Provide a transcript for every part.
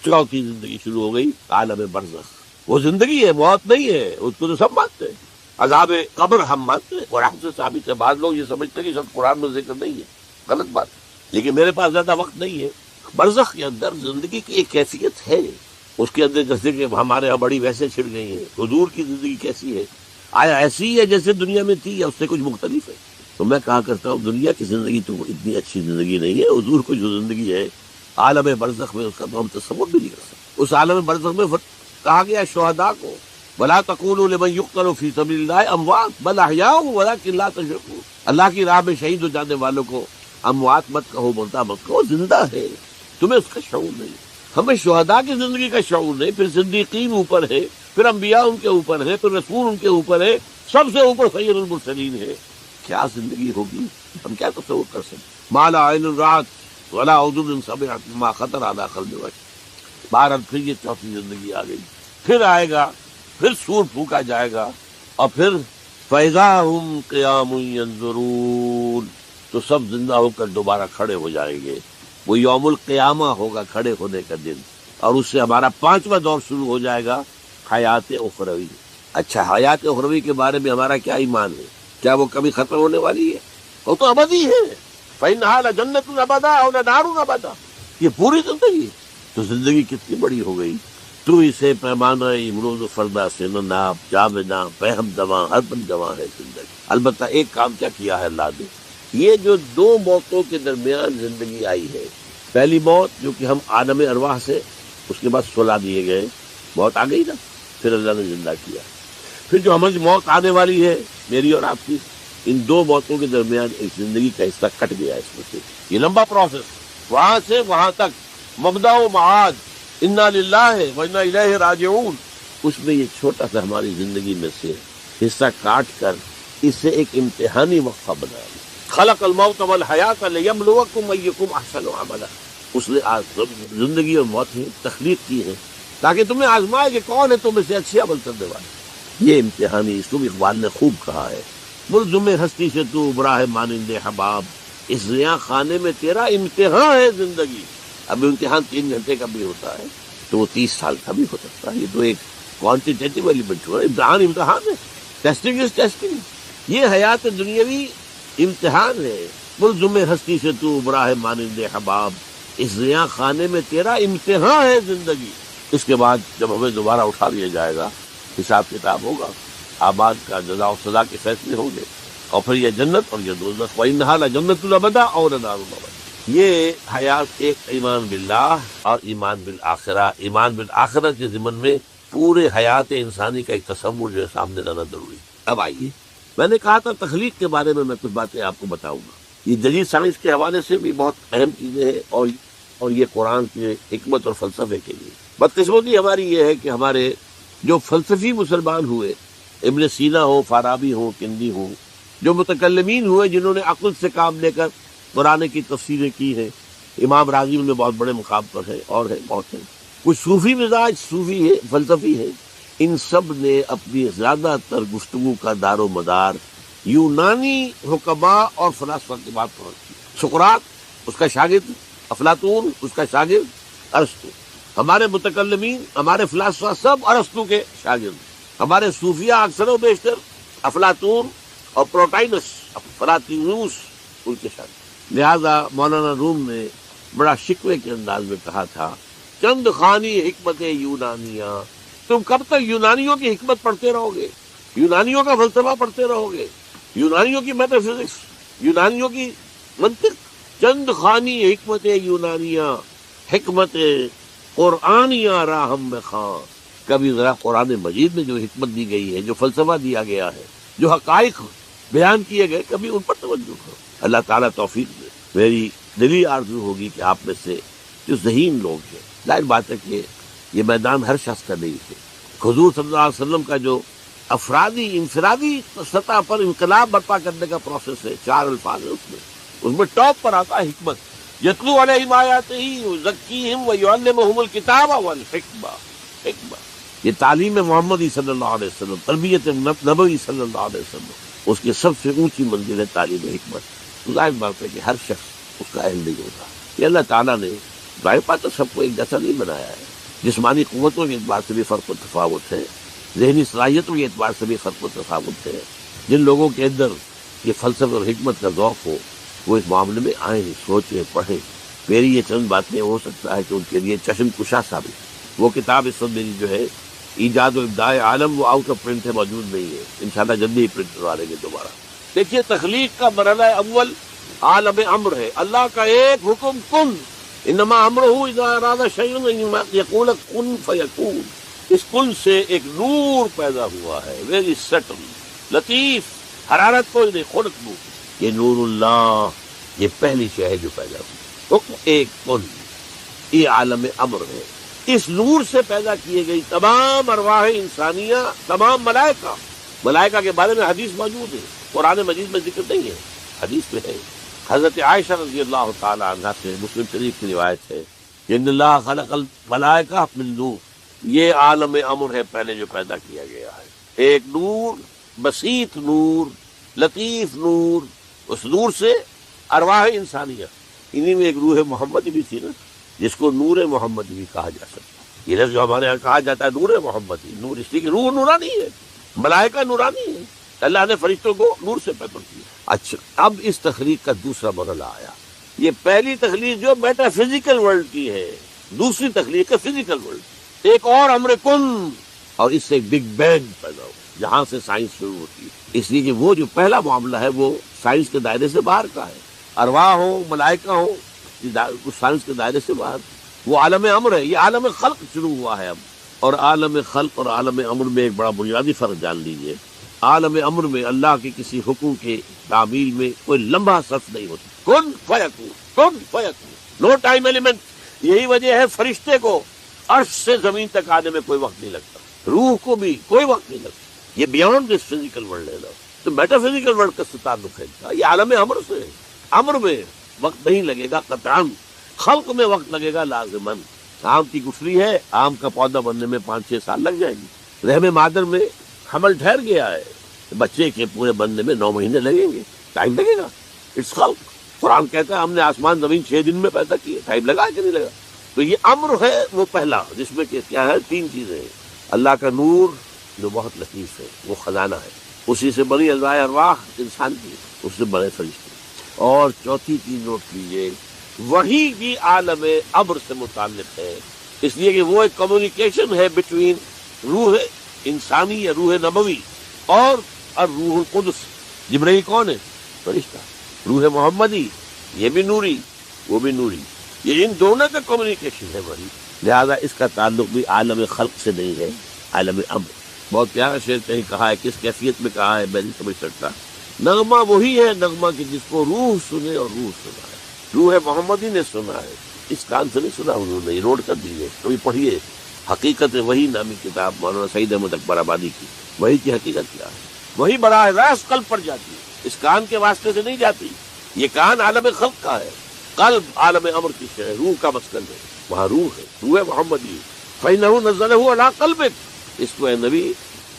چوتھی زندگی شروع ہو گئی عالم برزخ. وہ زندگی ہے، موت نہیں ہے، اس کو تو سب مانتے ہیں. عذاب قبر ہم مانتے ہیں، قرآن سے ثابت ہے. بعض لوگ یہ سمجھتے ہیں کہ شاید قرآن میں ذکر نہیں ہے، غلط بات ہے. لیکن میرے پاس زیادہ وقت نہیں ہے. برزخ کے اندر زندگی کی ایک کیفیت ہے، اس کے اندر جیسے کہ ہمارے یہاں بڑی ویسے چھڑ گئی ہے. حضور کی زندگی کیسی ہے؟ آیا ایسی ہے جیسے دنیا میں تھی یا اس سے کچھ مختلف ہے؟ تو میں کہا کرتا ہوں دنیا کی زندگی تو اتنی اچھی زندگی نہیں ہے. حضور کو جو زندگی ہے عالم برزخ میں، اس کا تو ہم تصور بھی نہیں کر سکتے. اس عالم برزخ میں کہا گیا شہداء کو وَلَا تَقُولُوا لِمَن يُقْتَلُ فِي سَبِيلِ اللَّهِ أَمْوَاتٌ بَلْ أَحْيَاءٌ وَلَٰكِن لَّا تَشْعُرُونَ. اللہ کی راہ میں شہید ہو جانے والوں کو اموات مت کہو، مردہ مت کہو، زندہ ہے. تمہیں اس کا شعور نہیں. ہمیں شہداء کی زندگی کا شعور نہیں. پھر صدیقین اوپر ہے، پھر انبیاء ان کے اوپر ہے، پھر رسول ان کے اوپر ہے، سب سے اوپر سید المرسلین ہے. کیا زندگی ہوگی، ہم کیا تصور کر سکتے؟ ما لا عین رأت ولا اذن سمعت ما خطر علی قلب بشر. بہرحال پھر یہ چوتھی زندگی آ گئی. پھر آئے گا، پھر سور پھونکا جائے گا، اور پھر فَإِذَا هُمْ قِيَامٌ يَنظُرُونَ. تو سب زندہ ہو کر دوبارہ کھڑے ہو جائیں گے. وہ یوم القیامہ ہوگا، کھڑے ہونے کا دن. اور اس سے ہمارا 5واں دور شروع ہو جائے گا، حیات اخروی. اچھا، حیات اخروی کے بارے میں ہمارا کیا ایمان ہے؟ کیا وہ کبھی ختم ہونے والی ہے؟ وہ تو ابدی ہے. فَإِنَّهَا لَجَنَّةٌ أَبَدًا أَوْ لَنَارٌ أَبَدًا. یہ پوری زندگی. تو زندگی کتنی بڑی ہو گئی. تو اسے پیمانہ امروز و فردا سے نہ ناپ جاویداں بہم دواں ہر بن دواں ہے زندگی. البتہ ایک کام کیا کیا ہے اللہ نے، یہ جو 2 موتوں کے درمیان زندگی آئی ہے. پہلی موت جو کہ ہم عالم ارواح سے، اس کے بعد سلا دیے گئے، موت آ گئی نا، پھر اللہ نے زندہ کیا. پھر جو ہمیں موت آنے والی ہے میری اور آپ کی، ان 2 موتوں کے درمیان ایک زندگی کا حصہ کٹ گیا. اس میں سے یہ لمبا پروسیس، وہاں سے وہاں تک، مبدا و معاد، انا للہ و انا الیہ راجعون. اس میں یہ چھوٹا سا ہماری زندگی میں سے حصہ کاٹ کر اسے ایک امتحانی وقفہ بنایا. خلق الموت والحیات لیبلوکم ایکم احسن عملا. اس نے زندگی اور موت کی تخلیق کی ہے تاکہ تمہیں آزمائے کہ کون ہے تم میں سے اچھے عمل کرنے والے. یہ امتحانی، اس کو بھی اقبال نے خوب کہا ہے. ملزم ہستی سے تو ابرا ہے مانند حباب، اس زیاں خانے میں تیرا امتحان ہے زندگی. اب امتحان 3 گھنٹے کا بھی ہوتا ہے تو وہ 30 سال کا بھی ہو سکتا ہے. یہ تو ایک کوانٹیٹیو ایلیمنٹ ہوا. امتحان ہے، ٹیسٹنگ از ٹیسٹنگ. یہ حیات دنیاوی امتحان ہے. ملزم ہستی سے تو ابرا ہے مانند حباب، اس زیاں خانے میں تیرا امتحان ہے زندگی. اس کے بعد جب ہمیں دوبارہ اٹھا لیا جائے گا، حساب کتاب ہوگا، آباد کا جزا و سزا کے فیصلے ہوں گے، اور پھر یہ جنت اور یہ دوزخ. وَإِنَّهَا لَجَنَّةُ الْأَبَدَىٰ أَوْ لَنَارُ الْأَبَدَىٰ. یہ حیات ایک ایمان باللہ اور ایمان بالآخرہ. ایمان بالآخرہ کے ضمن میں پورے حیات انسانی کا ایک تصور جو ہے سامنے لانا ضروری. اب آئیے، میں نے کہا تھا تخلیق کے بارے میں کچھ باتیں آپ کو بتاؤں گا. یہ جدید سائنس کے حوالے سے بھی بہت اہم چیزیں ہیں، اور یہ قرآن کے حکمت اور فلسفے کے لیے. بدقسمتی ہماری یہ ہے کہ ہمارے جو فلسفی مسلمان ہوئے، ابن سینا ہو، فارابی ہو، کندی ہو، جو متکلمین ہوئے جنہوں نے عقل سے کام لے کر قرآن کی تفسیریں کی ہیں، امام راغب میں بہت بڑے مقام پر ہے، اور ہے بہت ہے. کچھ صوفی مزاج صوفی ہے، فلسفی ہے. ان سب نے اپنی زیادہ تر گفتگو کا دار و مدار یونانی حکماء اور فلاسفہ کی بات پر رکھی. سقراط اس کا شاگرد، افلاطون اس کا شاگرد، ارسطو. ہمارے متکلمین، ہمارے فلاسفہ سب ارسطو کے شاگرد. ہمارے صوفیہ اکثر و بیشتر افلاطون اور پروٹائنس، افلاطینوس ان کے شاگرد. لہذا مولانا روم نے بڑا شکوے کے انداز میں کہا تھا، چند خانی حکمت یونانیہ. تم کب تک یونانیوں کی حکمت پڑھتے رہو گے، یونانیوں کا فلسفہ پڑھتے رہو گے، یونانیوں کی میٹا فزکس، یونانیوں کی منطق. چند خانی حکمت یونانیہ، حکمت قرآنیہ راہم میں خاں. کبھی ذرا قرآن مجید میں جو حکمت دی گئی ہے، جو فلسفہ دیا گیا ہے، جو حقائق بیان کیے گئے، کبھی ان پر توجہ کرو. اللہ تعالیٰ توفیق دے. میری دلی آرزو ہوگی کہ آپ میں سے جو ذہین لوگ ہیں، ظاہر بات ہے کہ یہ میدان ہر شخص کا نہیں ہے. حضور صلی اللہ علیہ وسلم کا جو افرادی انفرادی سطح پر انقلاب برپا کرنے کا پروسیس ہے، 4 الفاظ ہیں اس میں ٹاپ پر آتا ہے حکمت. یتلو علیہم آیاتہ یزکیہم ویعلمہم الکتاب والحکمہ. حکمہ یہ تعلیم محمدی صلی اللہ علیہ وسلم، تربیت نبوی صلی اللہ علیہ وسلم، اس کی سب سے اونچی منزل ہے تعلیم حکمت. ظاہر بات ہے کہ ہر شخص اس کا اہل نہیں ہوتا. یہ اللہ تعالیٰ نے ظاہر بات ہے سب کو ایک جیسا نہیں بنایا ہے. جسمانی قوتوں کے اعتبار سے بھی فرق و تفاوت ہے، ذہنی صلاحیتوں کے اعتبار سے بھی فرق و تفاوت ہے۔ جن لوگوں کے اندر یہ فلسفہ اور حکمت کا ذوق ہو وہ اس معاملے میں آئیں، سوچیں، پڑھیں۔ میری یہ چند باتیں ہو سکتا ہے کہ ان کے لیے چشم کشا ثابت۔ وہ کتاب اس وقت میری جو ہے ایجاد و ابداع عالم، وہ آؤٹ آف پرنٹ ہے، موجود نہیں ہے، انشاءاللہ جلدی ہی پرنٹ کروا لیں گے دوبارہ۔ دیکھیے تخلیق کا مرحلہ اول عالم امر ہے، اللہ کا ایک حکم کن، انما امرہ اذا اراد شیئا ان یقول کن فیکون۔ اس کن سے ایک نور پیدا ہوا ہے، ویری سٹل، لطیف، حرارت کو نہیں، خلق نور، یہ نور اللہ، یہ پہلی شے ہے جو پیدا ہوئی، حکم ایک کن، یہ عالم امر ہے۔ اس نور سے پیدا کیے گئی تمام ارواح انسانیہ، تمام ملائکہ۔ ملائکہ کے بارے میں حدیث موجود ہے، قرآن مجید میں ذکر نہیں ہے، حدیث میں ہے۔ حضرت عائشہ رضی اللہ تعالی عنہ سے مسلم شریف کی روایت ہے کہ ان اللہ خلق الملائکہ من نور، یہ عالم امر ہے پہلے جو پیدا کیا گیا ہے، ایک نور، بسیط نور، لطیف نور۔ اس نور سے ارواح انسانیہ، انہی میں ایک روح محمدی بھی تھی نا، جس کو نور محمدی بھی کہا جا سکتا ہے۔ یہ لفظ جو ہمارے یہاں کہا جاتا ہے نور محمدی، نور اس لیے کہ روح نورانی ہے، ملائکہ نورانی ہے، اللہ نے فرشتوں کو نور سے پیدا کیا۔ اچھا، اب اس تخلیق کا دوسرا مرحلہ آیا۔ یہ پہلی تخلیق جو میٹا فزیکل ورلڈ کی ہے، دوسری تخلیق ہے فزیکل ورلڈ، ایک اور امر کن، اور اس سے ایک بگ بینگ پیدا ہو، جہاں سے سائنس شروع ہوتی ہے۔ اس لیے کہ وہ جو پہلا معاملہ ہے وہ سائنس کے دائرے سے باہر کا ہے، ارواح ہو، ملائکہ ہو، اس سائنس کے دائرے سے باہر، وہ عالم امر ہے۔ یہ عالم خلق شروع ہوا ہے اب، اور عالم خلق اور عالم امر میں ایک بڑا بنیادی فرق جان لیجئے۔ عالم امر میں اللہ کے کسی حکم کے تعمیل میں کوئی لمبا صرف نہیں ہوتا، کن فیکون، کن فیکون، نو ٹائم ایلیمنٹ۔ یہی وجہ ہے فرشتے کو عرش سے زمین تک آنے میں کوئی وقت نہیں لگتا، روح کو بھی کوئی وقت نہیں لگتا۔ یہ بیانڈ دس فزیکل ورلڈ ہے نا، تو میٹا فزیکل ورلڈ کا تعلق ہے، یہ عالم امر سے ہے۔ امر میں وقت نہیں لگے گا قطعاً، خلق میں وقت لگے گا لازماً۔ آم کی گٹھلی ہے، آم کا پودا بننے میں 5-6 سال لگ جائیں گے۔ رحم مادر میں حمل ٹھہر گیا ہے، بچے کے پورے بننے میں 9 مہینے لگیں گے، ٹائم لگے گا۔ اٹس خلق۔ قرآن کہتا ہے ہم نے آسمان زمین 6 دن میں پیدا کیے، ٹائم لگا کہ نہیں لگا؟ تو یہ امر ہے وہ پہلا، جس میں کہ کیا ہے 3 چیزیں ہیں۔ اللہ کا نور جو بہت لطیف ہے، وہ خزانہ ہے، اسی سے بنی ارواح انسان کی، اس سے بڑے فرشتے۔ اور چوتھی چیز نوٹ کیجیے، وہی بھی عالم امر سے متعلق ہے، اس لیے کہ وہ ایک کمیونیکیشن ہے بٹوین روح انسانی یا روح نبوی اور روح القدس۔ جبرائیل کون ہے؟ فرشتہ۔ روح محمدی، یہ بھی نوری، وہ بھی نوری، یہ ان دونوں کا کمیونیکیشن ہے وہی، لہذا اس کا تعلق بھی عالم خلق سے نہیں ہے، عالم امر۔ بہت پیارا شعر کہیں کہا ہے، کس کیفیت میں کہا ہے میں نہیں سمجھ سکتا۔ نغمہ وہی ہے نغمہ کہ جس کو روح سنے اور روح سنا ہے، روح محمدی نے سنا ہے، اس کان سے نہیں سنا انہوں نے، نوٹ کر دیجیے، کبھی پڑھیے حقیقت وہی نامی کتاب مولانا سعید احمد اکبر آبادی کی، وہی کی حقیقت کیا ہے، وہی براہ راست قلب پر جاتی ہے، اس کان کے واسطے سے نہیں جاتی۔ یہ کان عالم خلق کا ہے، قلب عالم امر کی شے ہے، روح کا مسکن ہے، وہاں روح ہے، روح محمدی۔ فَإِنَّهُ نَزَّلَهُ عَلَىٰ قَلْبِكَ، اس کو اے نبی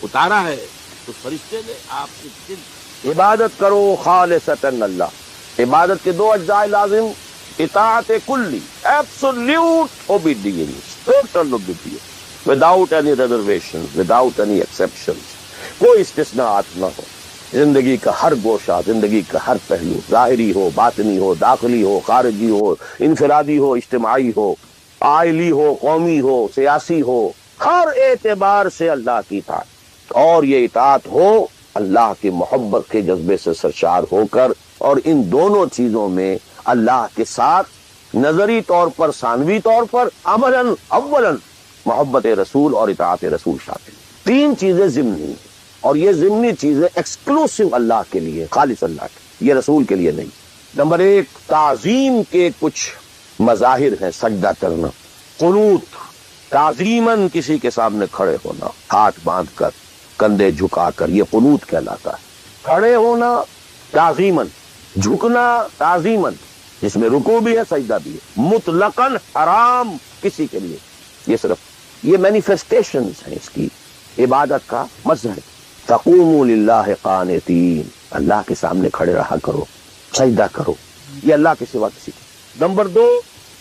اتارا ہے اس فرشتے نے آپ کے دل۔ عبادت کرو خالصتاً اللہ۔ عبادت کے 2 اجزاء لازم، اطاعت کلی، absolute obedience, total obedience, without any reservation, without any exception, کوئی استثناءات نہ ہو۔ زندگی کا ہر گوشہ، زندگی کا ہر پہلو، ظاہری ہو، باطنی ہو، داخلی ہو، خارجی ہو، انفرادی ہو، اجتماعی ہو، عائلی ہو، قومی ہو، سیاسی ہو، ہر اعتبار سے اللہ کی اطاعت، اور یہ اطاعت ہو اللہ کی محبت کے جذبے سے سرشار ہو کر، اور ان دونوں چیزوں میں اللہ کے ساتھ نظری طور پر، ثانوی طور پر، عملاً اولاً محبت رسول اور اطاعت رسول شامل۔ 3 چیزیں ضمنی ہیں، اور یہ ضمنی چیزیں ایکسکلوسیو اللہ کے لیے، خالص اللہ کے، یہ رسول کے لیے نہیں۔ نمبر 1، تعظیم کے کچھ مظاہر ہیں، سجدہ کرنا، قنوت، تعظیماً کسی کے سامنے کھڑے ہونا، ہاتھ باندھ کر، کندھے جھکا کر، یہ قنوت کہلاتا ہے۔ کھڑے ہونا تعظیماً، جھکنا تعظیماً، جس میں رکوع بھی ہے، سجدہ بھی ہے، مطلقاً حرام کسی کے لیے، یہ صرف یہ مینیفیسٹیشنز ہیں اس کی عبادت کا مظہر۔ تقوموا للہ قانتین، اللہ کے سامنے کھڑے رہا کرو، سجدہ کرو، یہ اللہ کے سوا کسی کو۔ نمبر 2،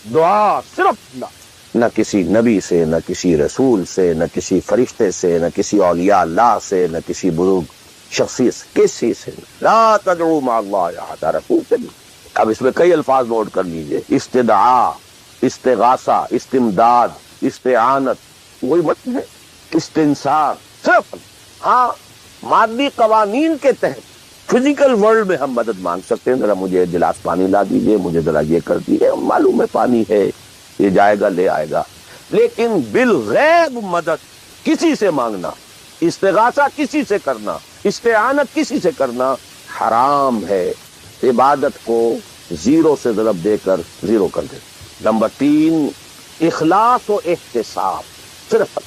دعا صرف اللہ، نہ کسی نبی سے، نہ کسی رسول سے، نہ کسی فرشتے سے، نہ کسی اولیاء اللہ سے، نہ کسی بزرگ شخصیت سے، کسی سے لا تدعو مع اللہ احد، رسول سے بھی۔ اب اس میں کئی الفاظ نوٹ کر لیجئے، استدعاء، استغاثہ، استمداد، استعانت، وہی مطلب ہے استنصار، صرف ہاں مادی قوانین کے تحت فزیکل ورلڈ میں ہم مدد مانگ سکتے ہیں، ذرا مجھے گلاس پانی لا دیجئے، مجھے ذرا یہ کر دیجئے، معلوم ہے پانی ہے، یہ جائے گا لے آئے گا، لیکن بالغیب مدد کسی سے مانگنا، استغاثہ کسی سے کرنا، استعانت کسی سے کرنا حرام ہے، عبادت کو زیرو سے ضرب دے کر زیرو کر دے۔ نمبر 3، اخلاص و احتساب، صرف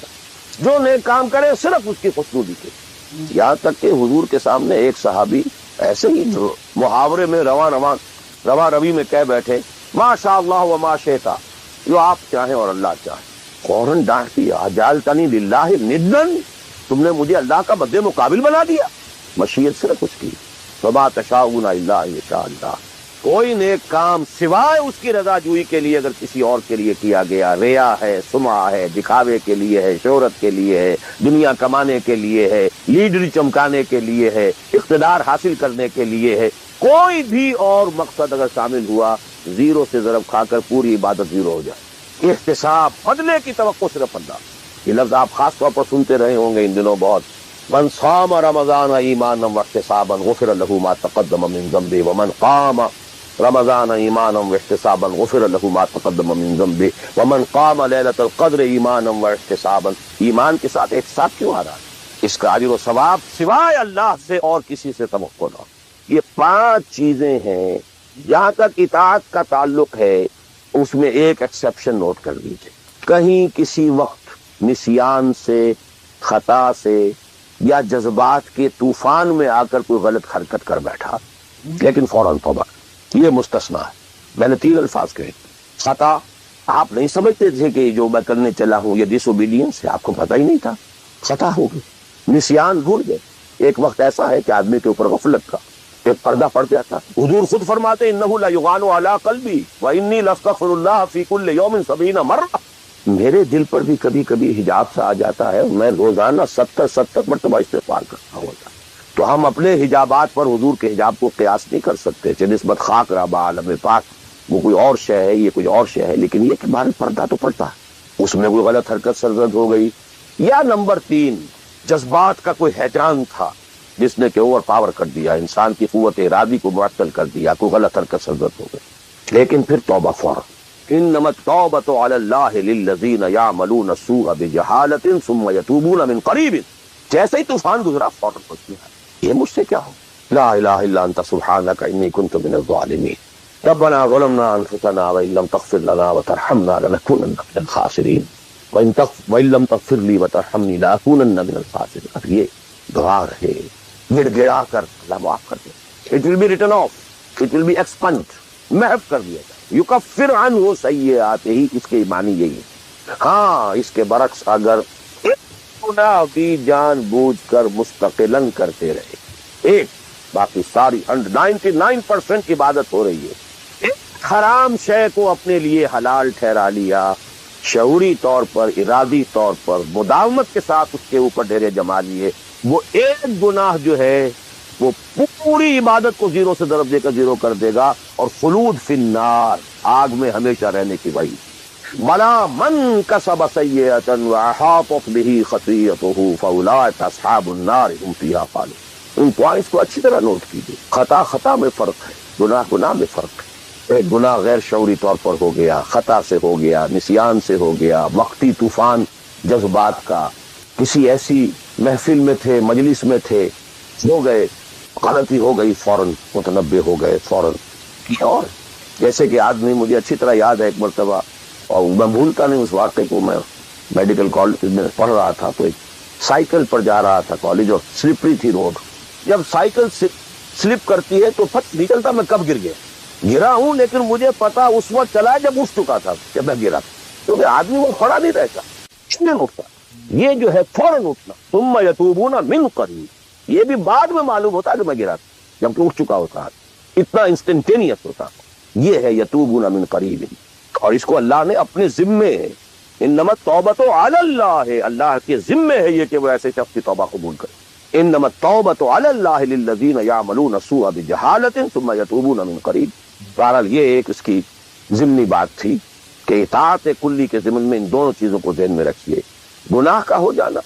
جو نیک کام کرے صرف اس کی خوشنودی کے، یہاں تک کہ حضور کے سامنے ایک صحابی ایسے ہی محاورے میں رواں روی میں کہہ بیٹھے ما شاء اللہ و ما شئت، جو آپ چاہیں اور اللہ چاہے، فوراً ڈانٹ دیا اجعلتنی للہ ندًا، تم نے مجھے اللہ کا مد مقابل بنا دیا، مشیت صرف اس کی، وما تشاءون الا ان یشاء اللہ، کوئی نیک کام سوائے اس کی رضا جوئی کے لیے اگر کسی اور کے لیے کیا گیا، ریا ہے، سمعہ ہے، دکھاوے کے لیے ہے، شہرت کے لیے ہے، دنیا کمانے کے لیے ہے، لیڈری چمکانے کے لیے ہے، اقتدار حاصل کرنے کے لیے ہے، کوئی بھی اور مقصد اگر شامل ہوا، زیرو سے ضرب کھا کر پوری عبادت زیرو ہو جائے۔ احتساب، بدلے کی توقع صرف اللہ، یہ لفظ آپ خاص طور پر سنتے رہے ہوں گے ان دنوں بہت، من صام رمضان ایمانا واحتسابا غفر له ما تقدم من ذنبه ومن قام رمضان ایمانا واحتسابا غفر له ما تقدم من ذنبه ومن قام ليلة القدر ایمانا واحتسابا، ایمان کے ساتھ احتساب کیوں آ رہا ہے؟ اس کا اجر و ثواب سوائے اللہ سے اور کسی سے توقع نہ۔ یہ 5 چیزیں ہیں، جہاں تک اطاعت کا تعلق ہے اس میں ایک ایکسیپشن نوٹ کر لیجیے، کہیں کسی وقت نسیان سے، خطا سے یا جذبات کے طوفان میں آ کر کوئی غلط حرکت کر بیٹھا لیکن فوراً توبہ، یہ مستثنا ہے۔ میں نے 3 الفاظ کہے، خطا، آپ نہیں سمجھتے تھے کہ جو میں کرنے چلا ہوں یہ ڈس اوبیڈینس ہے، آپ کو پتہ ہی نہیں تھا، خطا ہو گئی، نسیان بھول گئے، ایک وقت ایسا ہے کہ آدمی کے اوپر غفلت کا ایک پردہ پڑ جاتا، حضور خود فرماتے انہ لیغان علی قلبی وانی لاستغفر اللہ فی کل یوم 70 مرہ، میرے دل پر بھی کبھی کبھی حجاب سے آ جاتا ہے، میں روزانہ 70 مرتبہ استغفار کرتا ہوتا، تو ہم اپنے حجابات پر حضور کے حجاب کو قیاس نہیں کر سکتے، کہ نسبت خاک ربا عالم پاک، وہ کوئی اور شے ہے، یہ کوئی اور شے ہے، لیکن یہ کہ ہمارے پردہ تو پڑتا ہے، اس میں کوئی غلط حرکت سرزد ہو گئی، یا نمبر 3 جذبات کا کوئی ہیجان تھا جس نے کہ اوور پاور کر دیا، انسان کی قوت ارادی کو معطل کر دیا، کوئی غلط حرکت سرزد ہو گئی، لیکن پھر توبہ فوراً، انما التوبۃ علی اللہ للذین یعملون السوء بجہالۃ ثم یتوبون من قریب، جیسے ہی طوفان گزرا فوراً پوچھنا ہے یہ مجھ سے کیا ہو، لا الہ الا انت سبحانک انی کنت من الظالمین، ربنا ظلمنا انفسنا وان لم تغفر لنا وترحمنا لنکونن من الخاسرین وان لم تغفر لی وترحمنی لاکونن من الخاسرین۔ اب یہ دعا رہے، گڑ گڑا کر اللہ معاف کر دے، it will be written off, it will be expand, محو کر دیا جائے، یکفر عنہ سیئاتہ، اس کے معنی یہی ہے۔ ہاں اس کے برعکس اگر گناہ بھی جان بوجھ کر مستقلاً کرتے رہے، ایک باقی ساری 99% عبادت ہو رہی ہے، ایک حرام شے کو اپنے لیے حلال ٹھہرا لیا، شعوری طور پر، ارادی طور پر مداومت کے ساتھ اس کے اوپر ڈیرے جما لیے، وہ ایک گناہ جو ہے وہ پوری عبادت کو زیرو سے ضرب دے کر زیرو کر دے گا، اور خلود فی النار، آگ میں ہمیشہ رہنے کی وعید۔ بلا من کسب سیئۃ واحاطت بہ خطیئتہ فاولئک اصحاب النار هم فیہا خالدون۔ ان پوائنٹس کو اچھی طرح نوٹ کیجیے، خطا میں فرق ہے، گناہ میں فرق ہے، ایک گناہ غیر شعوری طور پر ہو گیا، خطا سے ہو گیا، نسیان سے ہو گیا، وقتی طوفان جذبات کا، کسی ایسی محفل میں تھے، مجلس میں تھے، ہو گئے، غلطی ہو گئی، فوراً متنبہ ہو گئے، فوراً۔ اور جیسے کہ آدمی، مجھے اچھی طرح یاد ہے ایک مرتبہ، اور میں بھولتا نہیں اس واقعے کو، میں میڈیکل کالج میں پڑھ رہا تھا، تو ایک سائیکل پر جا رہا تھا کالج، اور سلپری تھی روڈ، جب سائیکل سلپ کرتی ہے تو پتہ نہیں چلتا میں کب گرا ہوں، لیکن مجھے پتا اس وقت چلا جب اٹھ چکا تھا، جب میں گرا تھا، کیونکہ آدمی وہ کھڑا نہیں رہتا، فوراً اٹھتا، یہ جو ہے فوراً اٹھنا، ثم یتوبون من قریب، یہ بھی بعد میں معلوم ہوتا ہے کہ میں گرا تھا، جبکہ اٹھ چکا ہوتا ہے، اتنا انسٹنٹینیس ہوتا ہے، یہ ہے یتوبون من قریب، اور اس کو اللہ نے اپنے ذمے انما التوبۃ علی اللہ، اللہ کے ذمے ہے یہ کہ وہ ایسے شخص کی توبہ قبول کرے۔ انما التوبۃ علی اللہ للذین یعملون السوء بجہالۃ ثم یتوبون من قریب۔ بہرحال یہ ایک اس کی ضمنی بات تھی کہ اطاعت کلی کے ضمن میں ان دونوں چیزوں کو ذہن میں رکھیے، گناہ کا ہو جانا،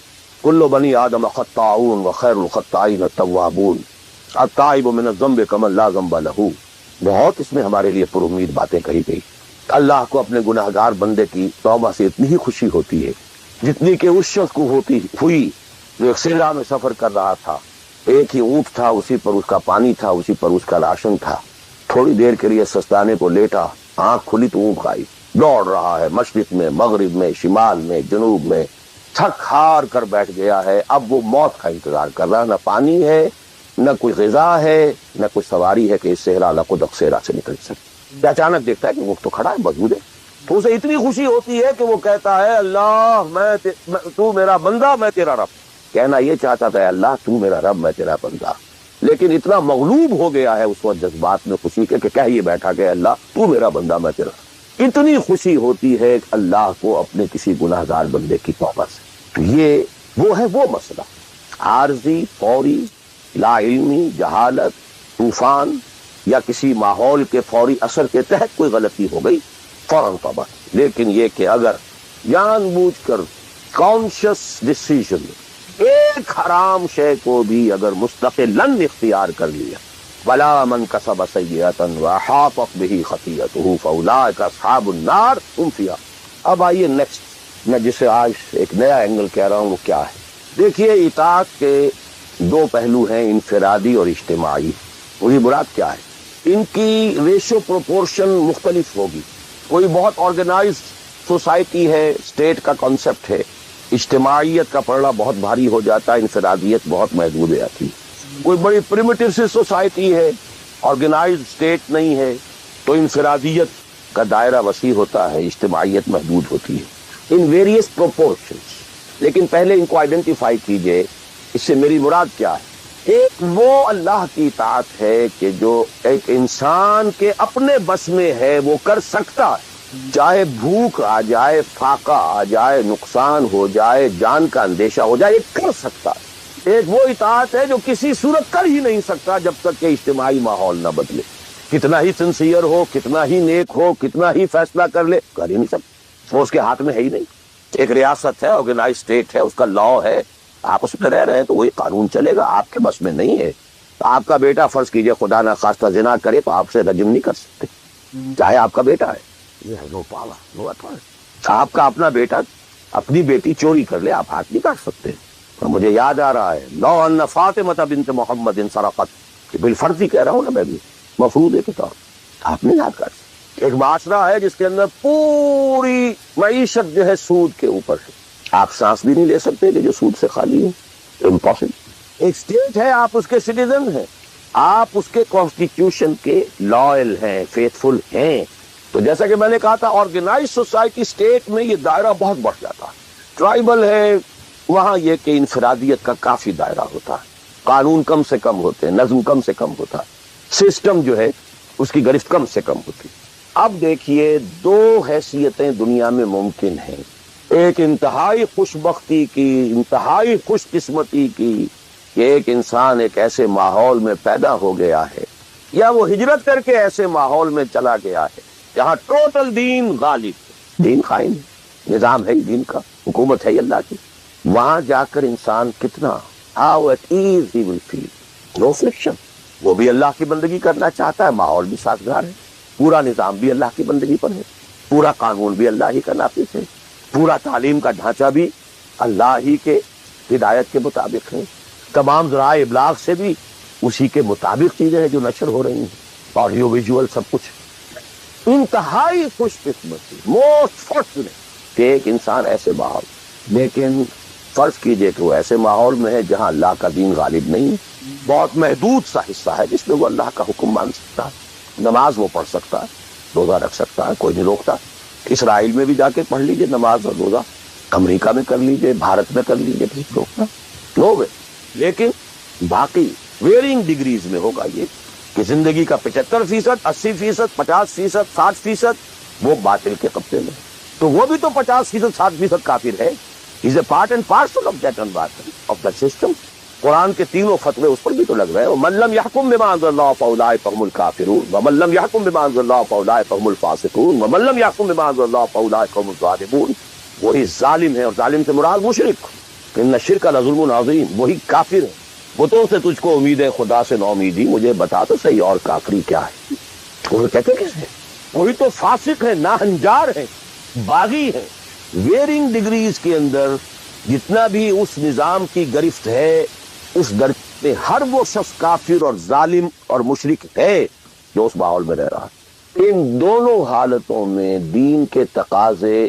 کل بنی آدم خطاؤون وخیر الخطائین التوابون، التائب من الذنب کمن لا ذنب لہ۔ بہت اس میں ہمارے لیے پر امید باتیں کہی گئی۔ اللہ کو اپنے گناہگار بندے کی توبہ سے اتنی ہی خوشی ہوتی ہے جتنی کہ اس شخص کو ہوئی جو ایک صحرا میں سفر کر رہا تھا، ایک ہی اونٹ تھا، اسی پر اس کا پانی تھا، اسی پر اس کا راشن تھا، تھوڑی دیر کے لیے سستانے کو لیٹا، آنکھ کھلی تو اونٹ کھائی، دوڑ رہا ہے مشرق میں، مغرب میں، شمال میں، جنوب میں، تھک ہار کر بیٹھ گیا ہے۔ اب وہ موت کا انتظار کر رہا ہے، نہ پانی ہے، نہ کوئی غذا ہے، نہ کوئی سواری ہے کہ اس صحرا لقدق صحرا سے نکل سکے۔ اچانک دیکھتا ہے کہ وہ تو کھڑا ہے، موجود ہے، تو اسے اتنی خوشی ہوتی ہے کہ وہ کہتا ہے اللہ تو میرا بندہ، میں تیرا رب۔ کہنا یہ چاہتا تھا اللہ تو میرا رب، میں تیرا بندہ، لیکن اتنا مغلوب ہو گیا ہے اس وقت جذبات میں خوشی کے کہ کہہ یہ بیٹھا کہ اللہ تو میرا بندہ، میں تیرا رب۔ اتنی خوشی ہوتی ہے اللہ کو اپنے کسی گناہگار بندے کی توبہ سے۔ تو یہ وہ ہے وہ مسئلہ، عارضی، فوری، لا علمی، جہالت، طوفان یا کسی ماحول کے فوری اثر کے تحت کوئی غلطی ہو گئی، فوراً توبہ۔ لیکن یہ کہ اگر جان بوجھ کر کانشس ڈیسیژن ایک حرام شے کو بھی اگر مستقلاً اختیار کر لیا، ولا من کسب سیئۃ واحاطت بہ خطیئتہ فاولئک اصحاب النار هم فیہا۔ اب آئیے نیکسٹ، میں جسے آج ایک نیا اینگل کہہ رہا ہوں وہ کیا ہے۔ دیکھیے اطاعت کے دو پہلو ہیں، انفرادی اور اجتماعی۔ وہی مراد کیا ہے؟ ان کی ریشو پروپورشن مختلف ہوگی۔ کوئی بہت آرگنائزڈ سوسائٹی ہے، اسٹیٹ کا کانسیپٹ ہے، اجتماعیت کا پڑھنا بہت بھاری ہو جاتا ہے، انفرادیت بہت محدود آتی ہے۔ کوئی بڑی پریمیٹو سی سوسائٹی ہے، آرگنائزڈ اسٹیٹ نہیں ہے، تو انفرادیت کا دائرہ وسیع ہوتا ہے، اجتماعیت محدود ہوتی ہے، ان ویریس پروپورشنز۔ لیکن پہلے ان کو آئیڈینٹیفائی کیجئے، اس سے میری مراد کیا ہے۔ ایک وہ اللہ کی اطاعت ہے کہ جو ایک انسان کے اپنے بس میں ہے، وہ کر سکتا ہے، چاہے بھوک آ جائے، فاقہ آ جائے، نقصان ہو جائے، جان کا اندیشہ ہو جائے، ایک کر سکتا ہے۔ ایک وہ اطاعت ہے جو کسی صورت کر ہی نہیں سکتا جب تک کہ اجتماعی ماحول نہ بدلے، کتنا ہی سنسیئر ہو، کتنا ہی نیک ہو، کتنا ہی فیصلہ کر لے، کر ہی نہیں سکتا، وہ اس کے ہاتھ میں ہے ہی نہیں۔ ایک ریاست ہے، آرگنائز اسٹیٹ ہے، اس کا لا ہے، آپ اس میں رہ رہے ہیں تو وہی قانون چلے گا، آپ کے بس میں نہیں ہے۔ تو آپ کا بیٹا فرض کیجئے خدا نہ خواستہ زنا کرے تو آپ سے رجم نہیں کر سکتے، چاہے آپ کا بیٹا ہے، یہ نو پاور، نو اتھارٹی۔ آپ کا اپنا بیٹا اپنی بیٹی چوری کر لے، آپ ہاتھ نہیں کاٹ سکتے۔ اور مجھے یاد آ رہا ہے لو ان فاطمہ بنت محمد سرقت، بالفرض ہی کہہ رہا ہوں نا میں بھی، مفروض کے طور آپ نہیں ہاتھ کاٹ سکتے۔ ایک معاشرہ ہے جس کے اندر پوری معیشت جو ہے سود کے اوپر ہے، آپ سانس بھی نہیں لے سکتے کہ جو سود سے خالی ہے، امپاسبل۔ ایک اسٹیٹ ہے، آپ اس کے سٹیزن ہیں، آپ اس کے کانسٹیٹیوشن کے لائل ہیں، فیتھفل ہیں۔ تو جیسا کہ میں نے کہا تھا، آرگنائز سوسائٹی اسٹیٹ میں یہ دائرہ بہت بڑھ جاتا ہے۔ ٹرائبل ہے، وہاں یہ کہ انفرادیت کا کافی دائرہ ہوتا ہے، قانون کم سے کم ہوتے ہیں، نظم کم سے کم ہوتا ہے، سسٹم جو ہے اس کی گرفت کم سے کم ہوتی ہے۔ اب دیکھیے دو حیثیتیں دنیا میں ممکن ہیں، ایک انتہائی خوش بختی کی، انتہائی خوش قسمتی کی کہ ایک انسان ایک ایسے ماحول میں پیدا ہو گیا ہے، یا وہ ہجرت کر کے ایسے ماحول میں چلا گیا ہے جہاں ٹوٹل دین غالب ہے، دین قائم ہے، نظام ہے دین کا، حکومت ہے اللہ کی۔ وہاں جا کر انسان کتنا how at ease he will feel, no friction۔ وہ بھی اللہ کی بندگی کرنا چاہتا ہے، ماحول بھی سازگار ہے، پورا نظام بھی اللہ کی بندگی پر ہے، پورا قانون بھی اللہ ہی کا نافذ ہے، پورا تعلیم کا ڈھانچہ بھی اللہ ہی کے ہدایت کے مطابق ہے، تمام ذرائع ابلاغ سے بھی اسی کے مطابق چیزیں ہیں جو نشر ہو رہی ہیں، آڈیو ویژول سب کچھ۔ انتہائی خوش قسمتی، موسٹ فارچونیٹ کہ ایک انسان ایسے ماحول، لیکن فرض کیجئے کہ وہ ایسے ماحول میں ہے جہاں اللہ کا دین غالب نہیں ہے، بہت محدود سا حصہ ہے جس میں وہ اللہ کا حکم مان سکتا ہے، نماز وہ پڑھ سکتا ہے، روزہ رکھ سکتا ہے، کوئی نہیں روکتا۔ اسرائیل میں بھی جا کے پڑھ لیجئے نماز اور روزہ، امریکہ میں کر لیجئے، بھارت میں کر لیجئے، کسی روکنا نو وے۔ لیکن باقی ویرینگ ڈگریز میں ہوگا یہ کہ زندگی کا 75%، 80%، 50%، 60% وہ باطل کے قبضے میں، تو وہ بھی تو 50% 60% کافر ہے. Is a part and parcel of that environment of that system. قرآن کے تینوں فتوے اس پر بھی تو لگ رہے ہیں. وَمَن لَّمْ يَحْكُم بِمَا أَنزَلَ اللَّهُ فَأُولَٰئِكَ هُمُ الْكَافِرُونَ وَمَن لَّمْ يَحْكُم بِمَا أَنزَلَ اللَّهُ فَأُولَٰئِكَ هُمُ الْفَاسِقُونَ وَمَن لَّمْ يَحْكُم بِمَا أَنزَلَ اللَّهُ فَأُولَٰئِكَ هُمُ الظَّالِمُونَ. وہی ظالم ہے, اور ظالم سے مراد مشرک. ان الشرک لظلم عظیم. وہی کافر ہے. بتوں سے تجھ کو امید ہے, خدا سے نو امیدی. مجھے بتا تو صحیح اور کافری کیا ہے. وہ کہتے کس ہے؟ وہی تو فاسق ہے, ناہنجار ہے, باغی ہے. ویئرنگ ڈگریز کے اندر جتنا بھی اس نظام کی گرفت ہے, اس گرفت میں ہر وہ شخص کافر اور ظالم اور مشرک ہے جو اس ماحول میں رہ رہا ہے. ان دونوں حالتوں میں دین کے تقاضے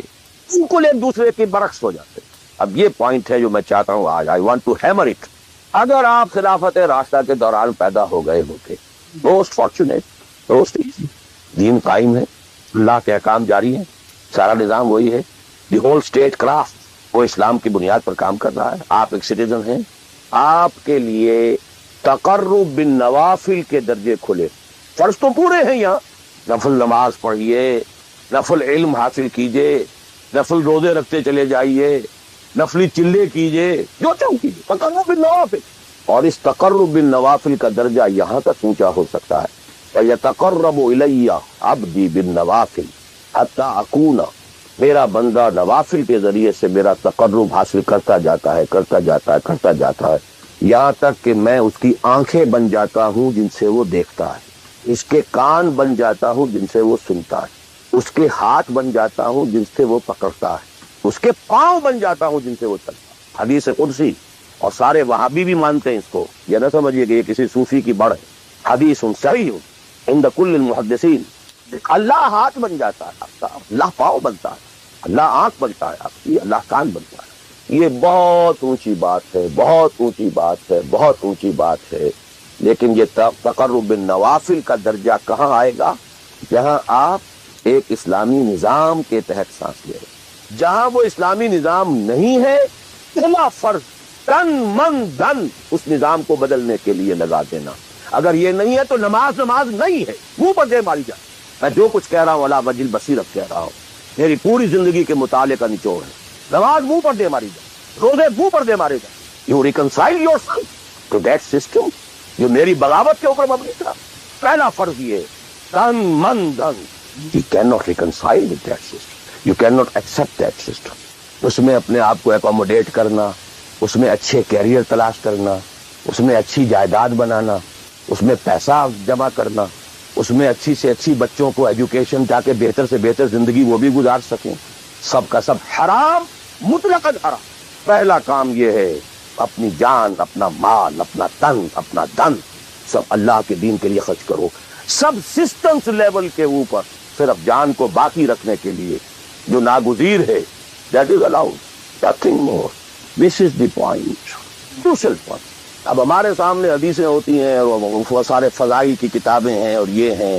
بالکل ایک دوسرے کے برعکس ہو جاتے ہیں. اب یہ پوائنٹ ہے جو میں چاہتا ہوں آج, I want to hammer it. اگر آپ خلافت راستہ کے دوران پیدا ہو گئے ہوتے, موسٹ فارچونیٹ, موسٹ ایزی. دین قائم ہے, اللہ کے احکام جاری ہیں, سارا نظام وہی ہے. دی ہول اسٹیٹ کرافٹ وہ اسلام کی بنیاد پر کام کر رہا ہے. آپ ایک سٹیزن ہیں, آپ کے لیے تقرب بالنوافل کے درجے کھلے. فرض تو پورے ہیں یہاں. نفل نماز پڑھیے, نفل علم حاصل کیجئے, نفل روزے رکھتے چلے جائیے, نفلی چلے کیجئے, جو چاہو کیجئے. تقرب بالنوافل. اور اس تقرب بالنوافل کا درجہ یہاں تک اونچا ہو سکتا ہے, فَيَتَقَرَّبُ إِلَيَّ عَبْدِي بِالنَّوَافِلِ حَتَّى أَكُونَ. میرا بندہ نوافل کے ذریعے سے میرا تقرب حاصل کرتا جاتا ہے, کرتا جاتا ہے, کرتا جاتا ہے, یہاں تک کہ میں اس کی آنکھیں بن جاتا ہوں جن سے وہ دیکھتا ہے, اس کے کان بن جاتا ہوں جن سے وہ سنتا ہے, اس کے ہاتھ بن جاتا ہوں جن سے وہ پکڑتا ہے, اس کے پاؤں بن جاتا ہوں جن سے وہ چلتا ہے. حدیث قدسی, اور سارے وہابی بھی مانتے ہیں اس کو. یہ نہ سمجھیے کہ یہ کسی صوفی کی بڑھ ہے. حدیث صحیح عند کل المحدثین. اللہ ہاتھ بن جاتا ہے آپ کا, اللہ پاؤں بنتا ہے, اللہ آنکھ بنتا ہے آپ کی, اللہ کان بنتا ہے. یہ بہت اونچی بات ہے, بہت اونچی بات ہے, بہت اونچی بات ہے. لیکن یہ تقرب بالنوافل کا درجہ کہاں آئے گا؟ جہاں آپ ایک اسلامی نظام کے تحت سانس لے رہے. جہاں وہ اسلامی نظام نہیں ہے, پہلا فرض تن من دھن اس نظام کو بدلنے کے لیے لگا دینا. اگر یہ نہیں ہے تو نماز نہیں ہے, منہ پر دے ماری جائے. میں جو کچھ کہہ رہا ہوں علی وجہ البصیرت کہہ رہا ہوں, میری پوری زندگی کے مطالعے کا نچوڑ ہے. نماز منہ پر دے ماری جائے, روزے منہ پر دے مارے جائے. You reconcile your self to that system جو میری بغاوت کے اوپر مبنی تھا. پہلا فرض یہ تن من دھن. You can not reconcile with that system, you can not accept that system. اس میں اپنے آپ کو اکوموڈیٹ کرنا, اس میں اچھے کیریئر تلاش کرنا, اس میں اچھی جائیداد بنانا, اس میں پیسہ جمع کرنا, اس میں اچھی سے اچھی بچوں کو ایجوکیشن تاکہ بہتر سے بہتر زندگی وہ بھی گزار سکیں, سب کا سب حرام, مطلقاً حرام. پہلا کام یہ ہے اپنی جان, اپنا مال, اپنا تن, اپنا دن سب اللہ کے دین کے لیے خرچ کرو. سب سسٹمز لیول کے اوپر صرف جان کو باقی رکھنے کے لیے جو ناگزیر ہے, that is allowed, nothing more. This is the point, crucial point. اب ہمارے سامنے حدیثیں ہوتی ہیں اور سارے فضائل کی کتابیں ہیں اور یہ ہیں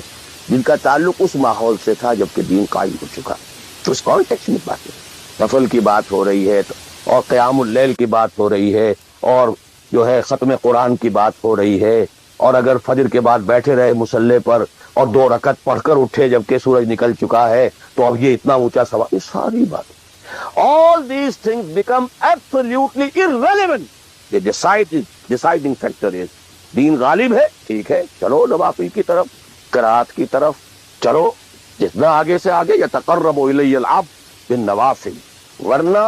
جن کا تعلق اس ماحول سے تھا جب کہ دین قائم ہو چکا. تو اس کانٹیکسٹ میں بات ہے, نفل کی بات ہو رہی ہے اور قیام اللیل کی بات ہو رہی ہے اور جو ہے ختم قرآن کی بات ہو رہی ہے, اور اگر فجر کے بعد بیٹھے رہے مصلے پر اور 2 رکعت پڑھ کر اٹھے جبکہ سورج نکل چکا ہے تو اب یہ اتنا اونچا سوال. یہ ساری بات, all these things become absolutely irrelevant. The deciding factor is دین غالب ہے, ٹھیک ہے, چلو نوافل کی طرف, قرات کی طرف چلو, جتنا آگے سے آگے. یتقرب الی العبد بالنوافل, ورنہ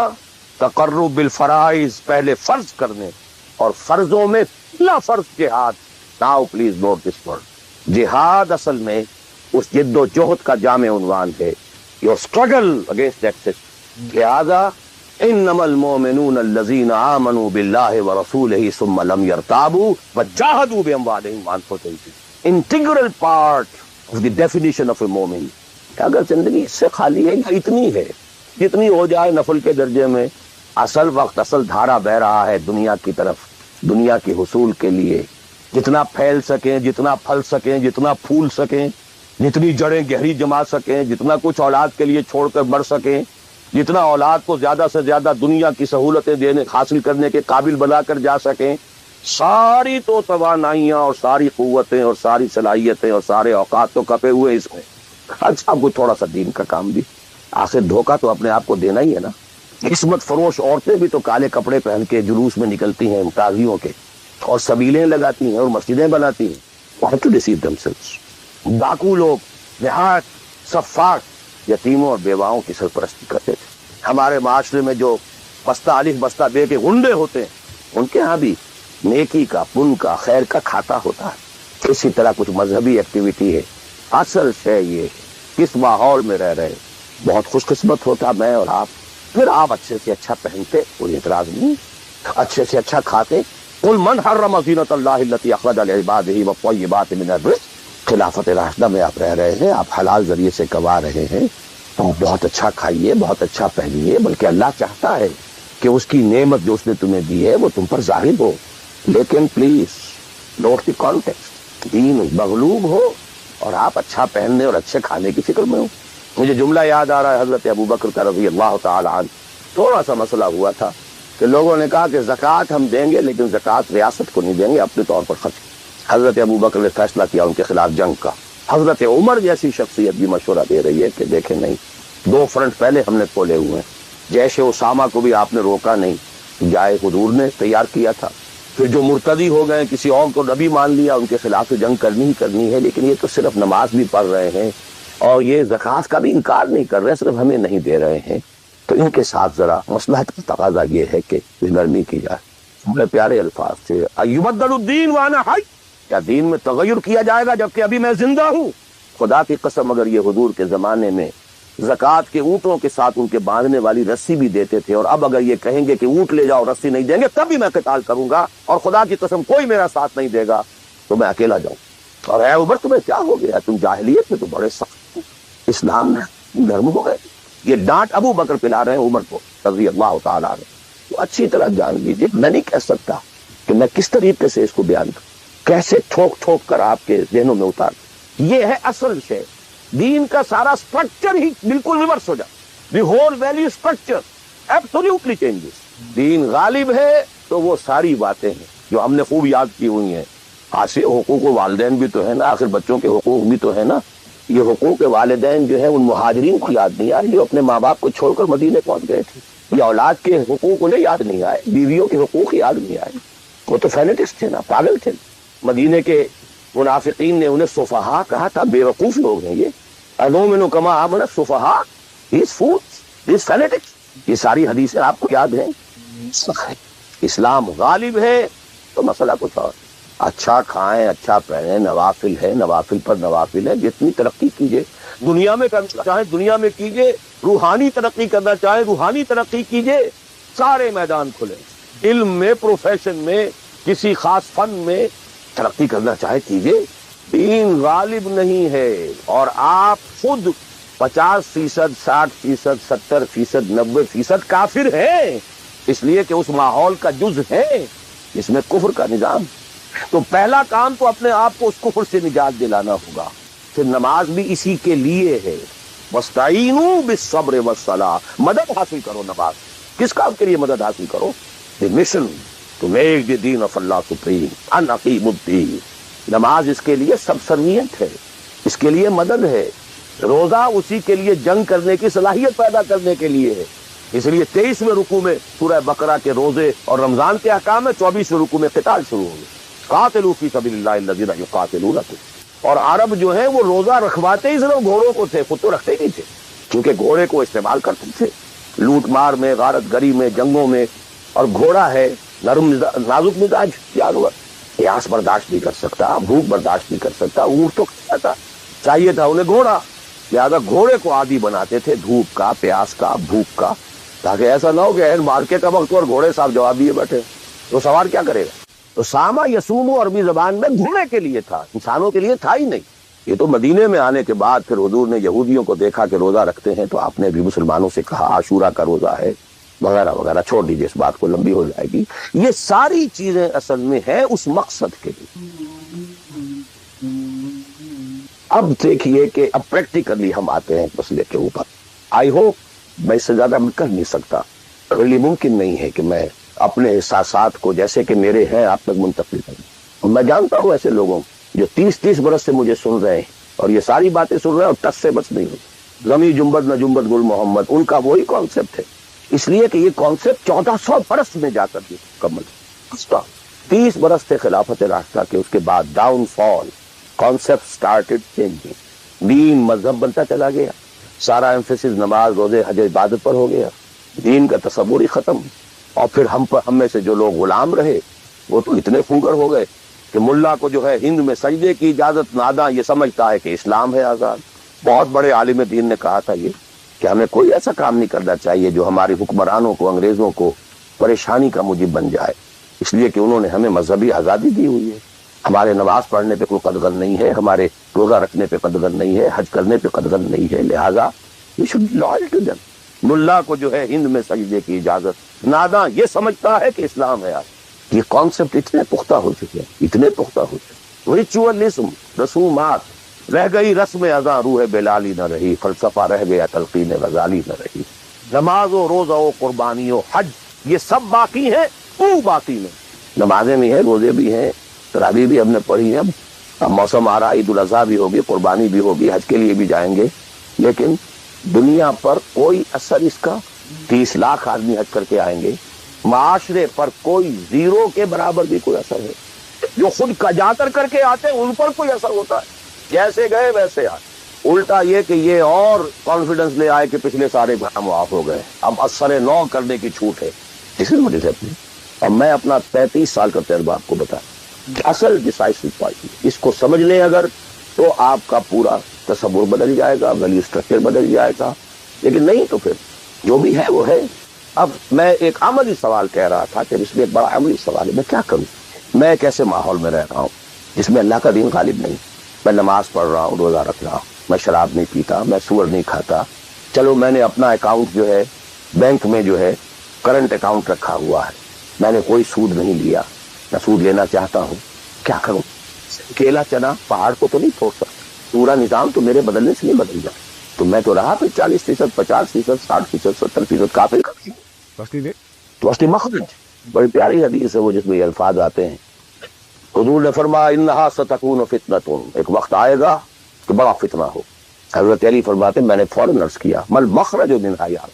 تقرب بالفرائض, پہلے فرض کرنے, اور فرضوں میں پہلا فرض جہاد. Now please note this word. جہاد اصل میں اس جد و جہد کا جامع عنوان ہے, your struggle against that system. لہذا انما المؤمنون الذين آمنوا بالله ورسوله ثم لم يرتابوا وجاهدوا باموالهم وانفسهم. Integral part of the definition of a مومن. اگر زندگی اس سے خالی ہے یا اتنی ہے جتنی ہو جائے نفل کے درجے میں, اصل وقت, اصل دھارا بہ رہا ہے دنیا کی طرف, دنیا کے حصول کے لیے. جتنا پھیل سکیں, جتنا پھل سکیں, جتنا پھول سکیں, جتنی جڑیں گہری جما سکیں, جتنا کچھ اولاد کے لیے چھوڑ کر مر سکیں, جتنا اولاد کو زیادہ سے زیادہ دنیا کی سہولتیں دینے حاصل کرنے کے قابل بنا کر جا سکیں, ساری تو توانائیاں اور ساری قوتیں اور ساری صلاحیتیں اور سارے اوقات تو کپے ہوئے اس میں. اچھا کوئی تھوڑا سا دین کا کام بھی, آخر دھوکہ تو اپنے آپ کو دینا ہی ہے نا. قسمت فروش عورتیں بھی تو کالے کپڑے پہن کے جلوس میں نکلتی ہیں تازیوں کے اور سبیلیں لگاتی ہیں اور مسجدیں بناتی ہیں. Why to deceive themselves؟ ڈاکو لوگ نہایت سفاک یتیموں اور بیواؤں کی سرپرستی کرتے تھے. ہمارے معاشرے میں جو بستہ الف بستہ بے کے غنڈے ہوتے ہیں ان کے ہاں بھی نیکی کا پن کا خیر کا کھاتا ہوتا ہے. اسی طرح کچھ مذہبی ایکٹیویٹی ہے. اصل ہے یہ کس ماحول میں رہ رہے. بہت خوش قسمت ہوتا میں اور آپ. پھر آپ اچھے سے اچھا پہنتے کوئی اعتراض نہیں, اچھے سے اچھا کھاتے. قل من حرم زینۃ اللہ التی اخرج لعبادہ والطیبات من الرزق. خلافت راشدہ میں آپ رہ رہے ہیں, آپ حلال ذریعے سے کما رہے ہیں, تو بہت اچھا کھائیے, بہت اچھا پہنیے. بلکہ اللہ چاہتا ہے کہ اس کی نعمت جو اس نے تمہیں دی ہے وہ تم پر ظاہر ہو. لیکن پلیز نوٹ دی کانٹیکسٹ. دین مغلوب ہو اور آپ اچھا پہننے اور اچھے کھانے کی فکر میں ہو. مجھے جملہ یاد آ رہا ہے حضرت ابو بکر کا رضی اللہ تعالی عنہ. تھوڑا سا مسئلہ ہوا تھا کہ لوگوں نے کہا کہ زکوٰۃ ہم دیں گے لیکن زکوٰۃ ریاست کو نہیں دیں گے, اپنے طور پر خرچ. حضرت ابو بکر نے فیصلہ کیا ان کے خلاف جنگ کا. حضرت عمر جیسی شخصیت بھی مشورہ دے رہی ہے کہ دیکھیں نہیں, 2 فرنٹ پہلے ہم نے کھولے ہوئے ہیں. جیش اسامہ کو بھی آپ نے روکا نہیں, جائے حضور نے تیار کیا تھا. پھر جو مرتدی ہو گئے کسی اور کو نبی مان لیا, ان کے خلاف جنگ کرنی ہی کرنی ہے. لیکن یہ تو صرف نماز بھی پڑھ رہے ہیں اور یہ زکوٰۃ کا بھی انکار نہیں کر رہے, صرف ہمیں نہیں دے رہے ہیں. تو ان کے ساتھ ذرا مصلحت کا تقاضا یہ ہے کہ نرمی کی جائے. بڑے پیارے الفاظ تھے. ایبدل الدین وانا حی, کیا دین میں تغیر کیا جائے گا جبکہ ابھی میں زندہ ہوں؟ خدا کی قسم اگر یہ حضور کے زمانے میں زکوٰۃ کے اونٹوں کے ساتھ ان کے باندھنے والی رسی بھی دیتے تھے, اور اب اگر یہ کہیں گے کہ اونٹ لے جاؤ رسی نہیں دیں گے, تب بھی میں قتال کروں گا, اور خدا کی قسم کوئی میرا ساتھ نہیں دے گا تو میں اکیلا جاؤں. اور اے عمر تمہیں کیا ہو گیا, تم جاہلیت میں تو بڑے سخت, اسلام میں نرم ہو گئے. یہ ڈانٹ ابو بکر پلا رہے ہیں عمر کو رضی اللہ تعالیٰ عنہ. تو اچھی طرح جان لیجیے, میں نہیں کہہ سکتا کہ میں کس طریقے سے اس کو بیان کروں, کیسے ٹھوک ٹھوک کر آپ کے ذہنوں میں اتار. یہ ہے اصل شے. دین کا سارا سٹرکچر ہی بالکل ریورس ہو جائے. The whole value structure absolutely changes. دین غالب ہے تو وہ ساری باتیں ہیں جو ہم نے خوب یاد کی ہوئی ہیں. آج حقوق والدین بھی تو ہے نا, آخر بچوں کے حقوق بھی تو ہے نا. یہ حقوق والدین جو ہے ان مہاجرین کو یاد نہیں آئے جو اپنے ماں باپ کو چھوڑ کر مدینے پہنچ گئے تھے. یہ اولاد کے حقوق انہیں یاد نہیں آئے, بیویوں کے حقوق یاد نہیں آئے. وہ تو فینیٹسٹ تھے نا, پاگل تھے. مدینے کے منافقین نے انہیں صفحاء کہا تھا, بے وقوف لوگ ہیں یہ. انؤمن کما آمن الصفحاء, these fools, these fanatics. یہ ساری حدیثیں آپ کو یاد ہیں. اسلام غالب ہے تو مسئلہ کچھ اور. اچھا کھائیں, اچھا پہنیں, نوافل ہے, نوافل پر نوافل ہے. جتنی ترقی کیجئے, دنیا میں کرنا چاہیں دنیا میں کیجئے, روحانی ترقی کرنا چاہیں روحانی ترقی کیجئے. سارے میدان کھلے. علم میں, پروفیشن میں, کسی خاص فن میں ترقی کرنا چاہے کیجئے. دین غالب نہیں ہے, اور آپ خود 50%, 60%, 70%, 90% کافر ہیں, اس لیے کہ اس ماحول کا جز ہے جس میں کفر کا نظام. تو پہلا کام تو اپنے آپ کو اس کفر سے نجات دلانا ہوگا. پھر نماز بھی اسی کے لیے ہے. وَاسْتَعِینُوا بِالصَّبْرِ وَالصَّلَاةِ, مدد حاصل کرو. نماز کس کام کے لیے مدد حاصل کرو؟ The mission to make the deen of Allah supreme, ان اقیموا الدین. نماز اس کے لیے سبسروینٹ ہے, اس کے لیے مدد ہے. روزہ اسی کے لیے جنگ کرنے کی صلاحیت پیدا کرنے کے لیے ہے. اس لیے 23ویں رکوع میں سورہ بقرہ کے روزے اور رمضان کے احکام ہے, 24ویں رکوع میں قتال شروع ہو گئے. قاتلوا فی سبیل اللہ الذین یقاتلونکم. اور عرب جو ہیں وہ روزہ رکھواتے ہی صرف گھوڑوں کو تھے, خود تو رکھتے ہی نہیں تھے, کیونکہ گھوڑے کو استعمال کرتے تھے لوٹ مار میں, غارت گری میں, جنگوں میں. اور گھوڑا ہے نرم نازک مزاج جانور, پیاس برداشت نہیں کر سکتا, بھوک برداشت نہیں کر سکتا. اونٹ تو کھاتا تھا, چاہیے تھا انہیں گھوڑا, لہٰذا گھوڑے کو عادی بناتے تھے دھوپ کا, پیاس کا, بھوک کا, تاکہ ایسا نہ ہو کہ مارکے کا وقت اور گھوڑے صاحب جواب دیے بیٹھے تو سوار کیا کرے گا. تو ساما یسومو عربی زبان میں گھوڑے کے لیے تھا, انسانوں کے لیے تھا ہی نہیں. یہ تو مدینے میں آنے کے بعد پھر حضور نے یہودیوں کو دیکھا کہ روزہ رکھتے ہیں, تو آپ نے بھی مسلمانوں سے کہا عاشورہ کا روزہ ہے وغیرہ وغیرہ. چھوڑ دیجیے, اس بات کو لمبی ہو جائے گی. یہ ساری چیزیں اصل میں ہے اس مقصد کے لیے. اب دیکھیے کہ اب پریکٹیکلی ہم آتے ہیں مسئلے کے اوپر. آئی ہوپ میں اس سے زیادہ میں کر نہیں سکتا, ریلی ممکن نہیں ہے کہ میں اپنے احساسات کو جیسے کہ میرے ہیں آپ تک منتقل کروں. اور میں جانتا ہوں ایسے لوگوں جو 30 برس سے مجھے سن رہے ہیں اور یہ ساری باتیں سن رہے ہیں اور ٹس سے بس نہیں ہوتے. زمیں جنبد نہ جنبد گل محمد، ان کا وہی کانسیپٹ ہے، اس لیے کہ یہ کانسیپٹ 1400 برس میں جا کر بھی مکمل ہے۔ 30 برس تھے خلافت راشدہ کے، اس کے بعد ڈاؤن فال، کانسیپٹ سٹارٹڈ چینجنگ، دین مذہب بنتا چلا گیا، سارا ایمفیسس نماز روزے حج عبادت پر ہو گیا، دین کا تصور ہی ختم، اور پھر ہم میں سے جو لوگ غلام رہے وہ تو اتنے فونگر ہو گئے کہ ملا کو جو ہے ہند میں سجدے کی اجازت ناداں یہ سمجھتا ہے کہ اسلام ہے آزاد۔ بہت بڑے عالم دین نے کہا تھا یہ کہ ہمیں کوئی ایسا کام نہیں کرنا چاہیے جو ہماری حکمرانوں کو، انگریزوں کو پریشانی کا موجب بن جائے، اس لیے کہ انہوں نے ہمیں مذہبی آزادی دی ہوئی ہے، ہمارے نماز پڑھنے پہ کوئی قدغن نہیں ہے، ہمارے روزہ رکھنے پہ قدغن نہیں ہے، حج کرنے پہ قدغن نہیں ہے، لہٰذا we should be loyal to them۔ ملا کو جو ہے ہند میں سجدے کی اجازت ناداں یہ سمجھتا ہے کہ اسلام ہے آج۔ یہ کانسیپٹ اتنے پختہ ہو چکے ہیں، اتنے پختہ ہو چکے، ریچولزم، رسومات، رہ گئی رسم ازاں روح بلالی نہ رہی، فلسفہ رہ گیا تلقین غزالی نہ رہی، نماز و روزہ و قربانی و حج یہ سب باقی ہیں، وہ باقی نہیں، نمازیں بھی ہیں، روزے بھی ہیں، تراویح بھی ہم نے پڑھی ہے، اب موسم آ رہا، عید الاضحیٰ بھی ہوگی، قربانی بھی ہوگی، حج کے لیے بھی جائیں گے، لیکن دنیا پر کوئی اثر اس کا، 30 لاکھ آدمی حج کر کے آئیں گے، معاشرے پر کوئی زیرو کے برابر بھی کوئی اثر ہے، جو خود کا جا کر کے آتے ہیں ان پر کوئی اثر ہوتا ہے، جیسے گئے ویسے آئے، الٹا یہ کہ یہ اور کانفیڈنس لے آئے کہ پچھلے سارے گناہ معاف ہو گئے، اب اثر نو کرنے کی چھوٹ ہے، اس لیے مجھے اب میں اپنا 33 سال کا تجربہ آپ کو بتایا، اصل ڈیسائسو پارٹی اس کو سمجھ لیں اگر تو آپ کا پورا تصور بدل جائے گا، ویلیو اسٹرکچر بدل جائے گا، لیکن نہیں تو پھر جو بھی ہے وہ ہے۔ اب میں ایک عملی سوال کہہ رہا تھا کہ اس میں ایک بڑا عملی سوال ہے، میں کیا کروں، میں ایک ایسے ماحول میں رہ رہا ہوں جس میں اللہ کا دین غالب نہیں، میں نماز پڑھ رہا ہوں، روزہ رکھ رہا ہوں، میں شراب نہیں پیتا، میں سور نہیں کھاتا، چلو میں نے اپنا اکاؤنٹ جو ہے بینک میں جو ہے کرنٹ اکاؤنٹ رکھا ہوا ہے، میں نے کوئی سود نہیں لیا، نہ سود لینا چاہتا ہوں، کیا کروں؟ کیلا چنا پہاڑ کو تو نہیں توڑ سکتا، پورا نظام تو میرے بدلنے سے نہیں بدل جائے، تو میں تو رہا پھر 40%، 50%، 60%، 70% کافر کا بھی۔ تو اصلی مخرج بڑی پیاری حدیث ہے وہ جس میں یہ الفاظ آتے ہیں، حضور نے فرمایا انہا ستکون فتنۃ، ایک وقت آئے گا کہ بڑا فتنہ ہو۔ حضرت علی فرماتے ہیں میں نے فوراً عرض کیا مل مخرج منہا یا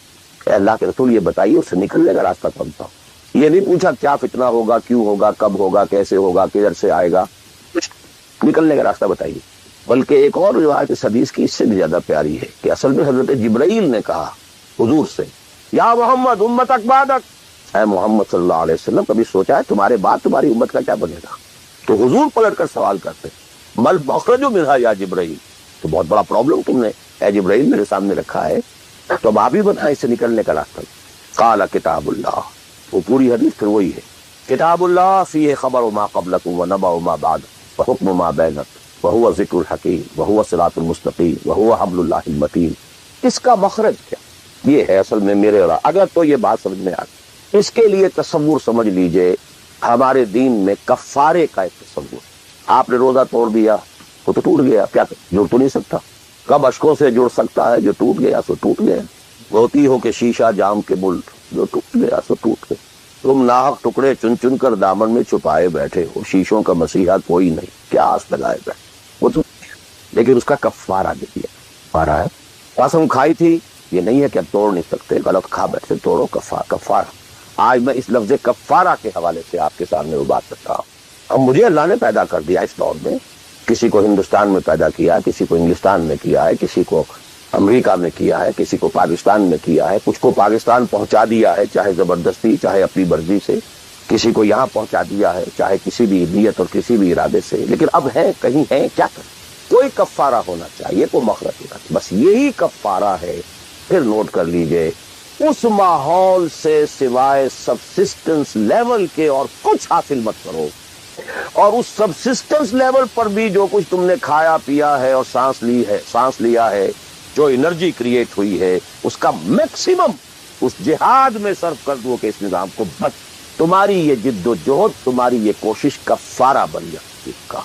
اے اللہ کے رسول یہ بتائیے اس سے نکلنے کا راستہ کون سا؟ یہ نہیں پوچھا کیا فتنہ ہوگا، کیوں ہوگا، کب ہوگا، کیسے ہوگا، کدھر سے آئے گا، نکلنے کا راستہ بتائیے۔ بلکہ ایک اور روایت اس حدیث کی اس سے بھی زیادہ پیاری ہے کہ اصل میں حضرت جبرائیل نے کہا حضور سے یا محمد امتک بعدک، اے محمد صلی اللہ علیہ وسلم کبھی سوچا ہے تمہارے بعد تمہاری امت کا کیا بنے گا؟ تو حضور پلٹ کر سوال کرتے مل مخرج منہا یا جبرائیل، تو بہت بڑا پرابلم تم نے اے جبرائیل میرے سامنے رکھا ہے، تو اب آپ ہی بتائیں اس سے نکلنے کا راستہ۔ قال کتاب اللہ، وہ پوری حدیث پھر وہی ہے، کتاب اللہ فیہ خبر ما قبلکم و نبأ ما بعد وحکم ما بینک وہو ذکر الحکیم وہو الصراط المستقیم وہو حبل اللہ المتین۔ اس کا مخرج کیا؟ یہ ہے اصل میں میرے اور اگر تو یہ بات سمجھ میں آتی، اس کے لیے تصور سمجھ لیجئے، ہمارے دین میں کفارے کا ایک تصور، آپ نے روزہ توڑ دیا وہ تو ٹوٹ گیا، کیا جڑ تو نہیں سکتا، کب اشکوں سے جڑ سکتا ہے، جو ٹوٹ گیا سو ٹوٹ گیا، ہوتی ہو کہ شیشہ جام کے بلٹ، جو ٹوٹ گیا سو ٹوٹ گیا، تم ناحق ٹکڑے چن چن کر دامن میں چھپائے بیٹھے ہو، شیشوں کا مسیحا کوئی نہیں، کیا آس لگائے بیٹھے، وہ تو لیکن اس کا کفارہ دے دیا، کفارہ ہے، قسم کھائی تھی یہ نہیں ہے کہ اب توڑ نہیں سکتے، غلط کھا بیٹھے توڑو، کفارہ۔ آج میں اس لفظ کفارہ کے حوالے سے آپ کے سامنے وہ بات کرتا ہوں۔ اب مجھے اللہ نے پیدا کر دیا اس دور میں، کسی کو ہندوستان میں پیدا کیا ہے، کسی کو انگلستان میں کیا ہے، کسی کو امریکہ میں کیا ہے، کسی کو پاکستان میں کیا ہے، کچھ کو پاکستان پہنچا دیا ہے چاہے زبردستی چاہے اپنی مرضی سے، کسی کو یہاں پہنچا دیا ہے چاہے کسی بھی نیت اور کسی بھی ارادے سے، لیکن اب ہے کہیں ہے، کیا کریں؟ کوئی کفارہ ہونا چاہیے، کوئی مخرج ہونا چاہیے، بس یہی کفارہ ہے۔ پھر نوٹ کر لیجئے اس ماحول سے سوائے سبسسٹنس لیول کے اور کچھ حاصل مت کرو، اور اس سبسسٹنس لیول پر بھی جو کچھ تم نے کھایا پیا ہے اور سانس لیا ہے، جو انرجی کریٹ ہوئی ہے، اس کا میکسیمم اس جہاد میں صرف کر دو کہ اس نظام کو بچ، تمہاری یہ جد و جہد، تمہاری یہ کوشش کفارہ بن جائے اس کا۔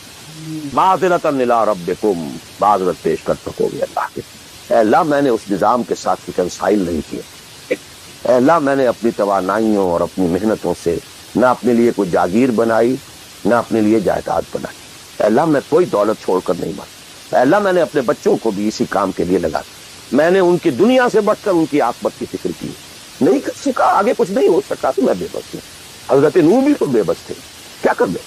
معذرۃ الی ربکم، معذرت پیش کر سکو گے اللہ کے، اے اللہ میں نے اس نظام کے ساتھ ریکنسائل نہیں کیا، اے اللہ میں نے اپنی توانائیوں اور اپنی محنتوں سے نہ اپنے لیے کوئی جاگیر بنائی نہ اپنے لیے جائیداد بنائی، اے اللہ میں کوئی دولت چھوڑ کر نہیں مرا، اے اللہ میں نے اپنے بچوں کو بھی اسی کام کے لیے لگا دیا، میں نے ان کی دنیا سے بڑھ کر ان کی عاقبت کی فکر کی، نہیں کر سکا، آگے کچھ نہیں ہو سکا تو میں بے بس ہوں۔ حضرت نوح بھی تو بے بس تھے، کیا کر دیں؟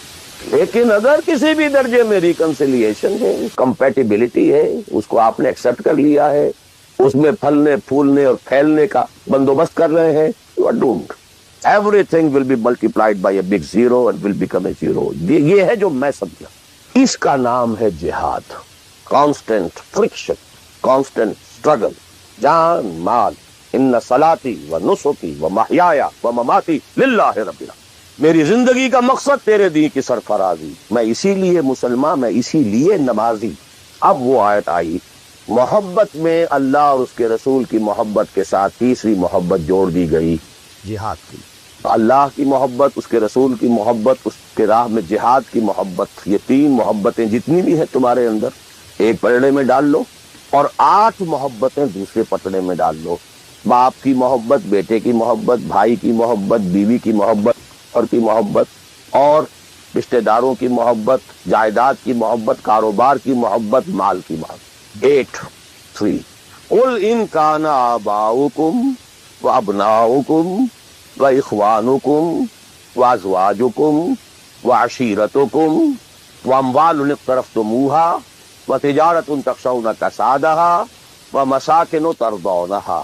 لیکن اگر کسی بھی درجے میں ریکنسیلیشن ہے، کمپیٹیبلٹی ہے، اس کو آپ نے ایکسپٹ کر لیا ہے، اس میں پھلنے پھولنے اور پھیلنے کا بندوبست کر رہے ہیں، you are doomed. Every thing will be multiplied by a big zero and will become a zero. یہ ہے جو میں سمجھا، اس کا نام ہے جہاد، کانسٹنٹ فرکشن، کانسٹنٹ اسٹرگل، جان مال، ان صلاتی و نسکی و محیایا و مماتی للہ رب العالمین، میری زندگی کا مقصد تیرے دین کی سرفرازی، میں اسی لیے مسلمان، میں اسی لیے نمازی۔ اب وہ آیت آئی، محبت میں اللہ اور اس کے رسول کی محبت کے ساتھ تیسری محبت جوڑ دی گئی، جہاد کی۔ اللہ کی محبت، اس کے رسول کی محبت، اس کے راہ میں جہاد کی محبت، یہ تین محبتیں جتنی بھی ہیں تمہارے اندر، ایک پلڑے میں ڈال لو، اور 8 محبتیں دوسرے پتڑے میں ڈال لو۔ باپ کی محبت، بیٹے کی محبت، بھائی کی محبت، بیوی کی محبت اور کی محبت، اور رشتہ داروں کی محبت، جائیداد کی محبت، کاروبار کی محبت، مال کی محبت۔ 8 قل ان کان آباؤکم وابناؤکم واخوانکم وازواجکم وعشیرتکم واموال اقترفتموها وتجارت تخشون کسادها ومساکن ترضونها۔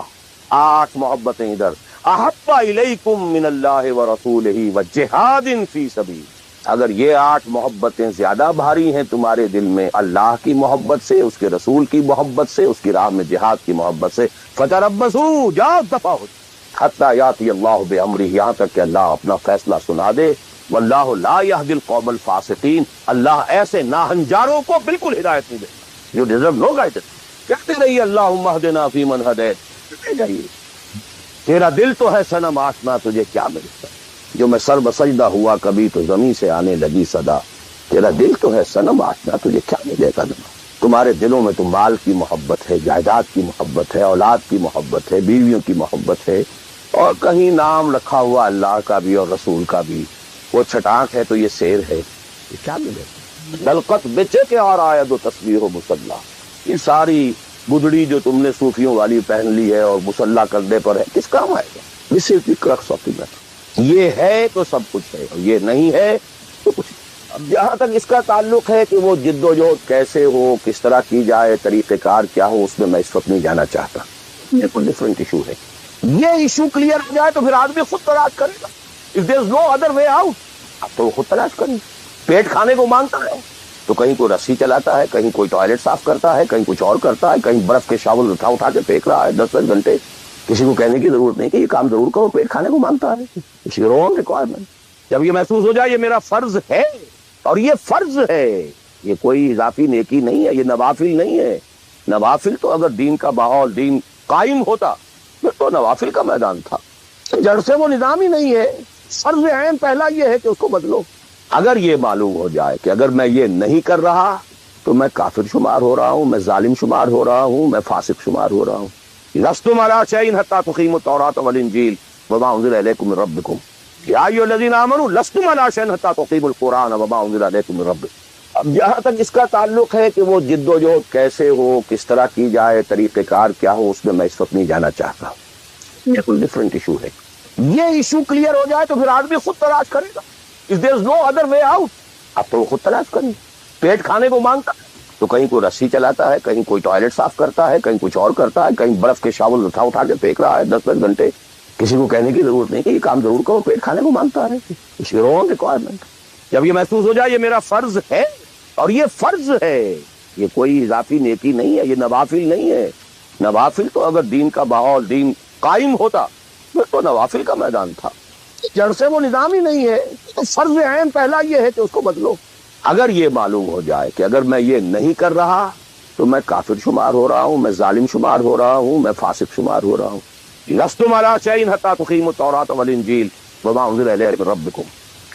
8 محبتیں ادھر، احب الیکم من اللہ ورسولہ وجہاد فی سبیل۔ اگر یہ 8 محبتیں زیادہ بھاری ہیں تمہارے دل میں اللہ کی محبت سے، اس کے رسول کی محبت سے، اس کی راہ میں جہاد کی محبت سے، فتربصوا، جاؤ دفع ہو حتی یاتی اللہ بامرہ، یہاں تک کہ اللہ اپنا فیصلہ سنا دے۔ واللہ لا یہدی القوم الفاسقین، اللہ ایسے ناہنجاروں کو بالکل ہدایت نہیں دے، یو ڈیزرو نو گائیڈنس۔ کہتے رہیے اللہم اہدنا فیمن ہدیت، کہتے جائیے تیرا دل تو ہے صنم آشنا، تجھے کیا ملتا ہے؟ جو میں سر بسجدہ ہوا کبھی تو زمین سے آنے لگی صدا، تیرا دل تو ہے صنم آشنا، تجھے کیا ملے گا؟ تمہارے دلوں میں تو مال کی محبت ہے، جائیداد کی محبت ہے، اولاد کی محبت ہے، بیویوں کی محبت ہے، اور کہیں نام رکھا ہوا اللہ کا بھی اور رسول کا بھی، وہ چھٹانک ہے تو یہ سیر ہے، یہ کیا ملے گا؟ دلقت بچے کے اور آید و تصویر و مسلح، یہ ساری گدڑی جو تم نے صوفیوں والی پہن لی ہے اور مسلح کردے پر ہے، کس کام آئے گا؟ دس از دی کرکس آف دی میٹر۔ یہ ہے تو سب کچھ ہے، اور یہ نہیں ہے تو کچھ نہیں۔ اب جہاں تک اس کا تعلق ہے کہ وہ جد و جہد کیسے ہو، کس طرح کی جائے، طریقہ کار کیا ہو، اس میں میں اس وقت نہیں جانا چاہتا، یہ کوئی ڈفرینٹ ایشو ہے۔ یہ ایشو کلیئر ہو جائے تو پھر آدمی خود تلاش کرے گا، if there is no other way out, اب تو وہ خود تلاش کرے گا۔ پیٹ کھانے کو مانگتا ہے تو کہیں کوئی رسی چلاتا ہے، کہیں کوئی ٹوائلٹ صاف کرتا ہے، کہیں کچھ اور کرتا ہے، کہیں برف کے شاول اٹھا کے پھینک رہا ہے 10 گھنٹے۔ کسی کو کہنے کی ضرورت نہیں کہ یہ کام ضرور کرو، پیٹ کھانے کو مانگتا ہے، اس رونگ ریکوائرمنٹ۔ جب یہ محسوس ہو جائے یہ میرا فرض ہے، اور یہ فرض ہے، یہ کوئی اضافی نیکی نہیں ہے، یہ نوافل نہیں ہے۔ نوافل تو اگر دین کا ماحول، دین قائم ہوتا پھر تو نوافل کا میدان تھا، جڑ سے وہ نظام ہی نہیں ہے۔ فرض عین پہلا یہ ہے کہ اس کو بدلو۔ اگر یہ معلوم ہو جائے کہ اگر میں یہ نہیں کر رہا تو میں کافر شمار ہو رہا ہوں، میں ظالم شمار ہو رہا ہوں، میں فاسق شمار ہو رہا ہوں۔ لستم علی شیء حتی تقیموا التوراۃ والانجیل وما انزل الیکم من ربکم، یا ایھا الذین آمنوا لستم علی شیء حتی تقیموا القرآن وما انزل الیکم من ربکم۔ اب جہاں تک اس کا تعلق ہے کہ وہ جد و جہد کیسے ہو، کس طرح کی جائے، طریقہ کار کیا ہو، اس میں اس وقت نہیں جانا چاہتا، یہ کوئی ڈفرینٹ ایشو ہے۔ یہ ایشو کلیئر ہو جائے تو پھر آدمی خود تلاش کرے گا، if there is no other way out، اب تو وہ خود تلاش کرے۔ پیٹ کھانے کو مانگتا ہے تو کہیں کوئی رسی چلاتا ہے، کہیں کوئی ٹوائلٹ صاف کرتا ہے، کہیں کچھ اور کرتا ہے، کہیں برف کے شاول اٹھا کے پھینک رہا ہے 10 گھنٹے۔ کسی کو کہنے کی ضرورت نہیں کہ یہ کام ضرور کرو، پیٹ کھانے کو مانگتا ہے، اس کی رونگ ریکوائرمنٹ۔ جب یہ محسوس ہو جائے یہ میرا فرض ہے، اور یہ فرض ہے، یہ کوئی اضافی نیکی نہیں ہے، یہ نوافل نہیں ہے۔ نوافل تو اگر دین کا ماحول، دین قائم ہوتا پھر تو نوافل کا میدان تھا، جڑ سے وہ نظام ہی نہیں ہے۔ تو فرض عین پہلا یہ ہے کہ اس کو بدلو۔ اگر یہ معلوم ہو جائے کہ اگر میں یہ نہیں کر رہا تو میں کافر شمار ہو رہا ہوں، میں ظالم شمار ہو رہا ہوں، میں فاسق شمار ہو رہا ہوں۔ لستم علی شیء حتی تقیموا التوراۃ والانجیل وما انزل الیکم من ربکم،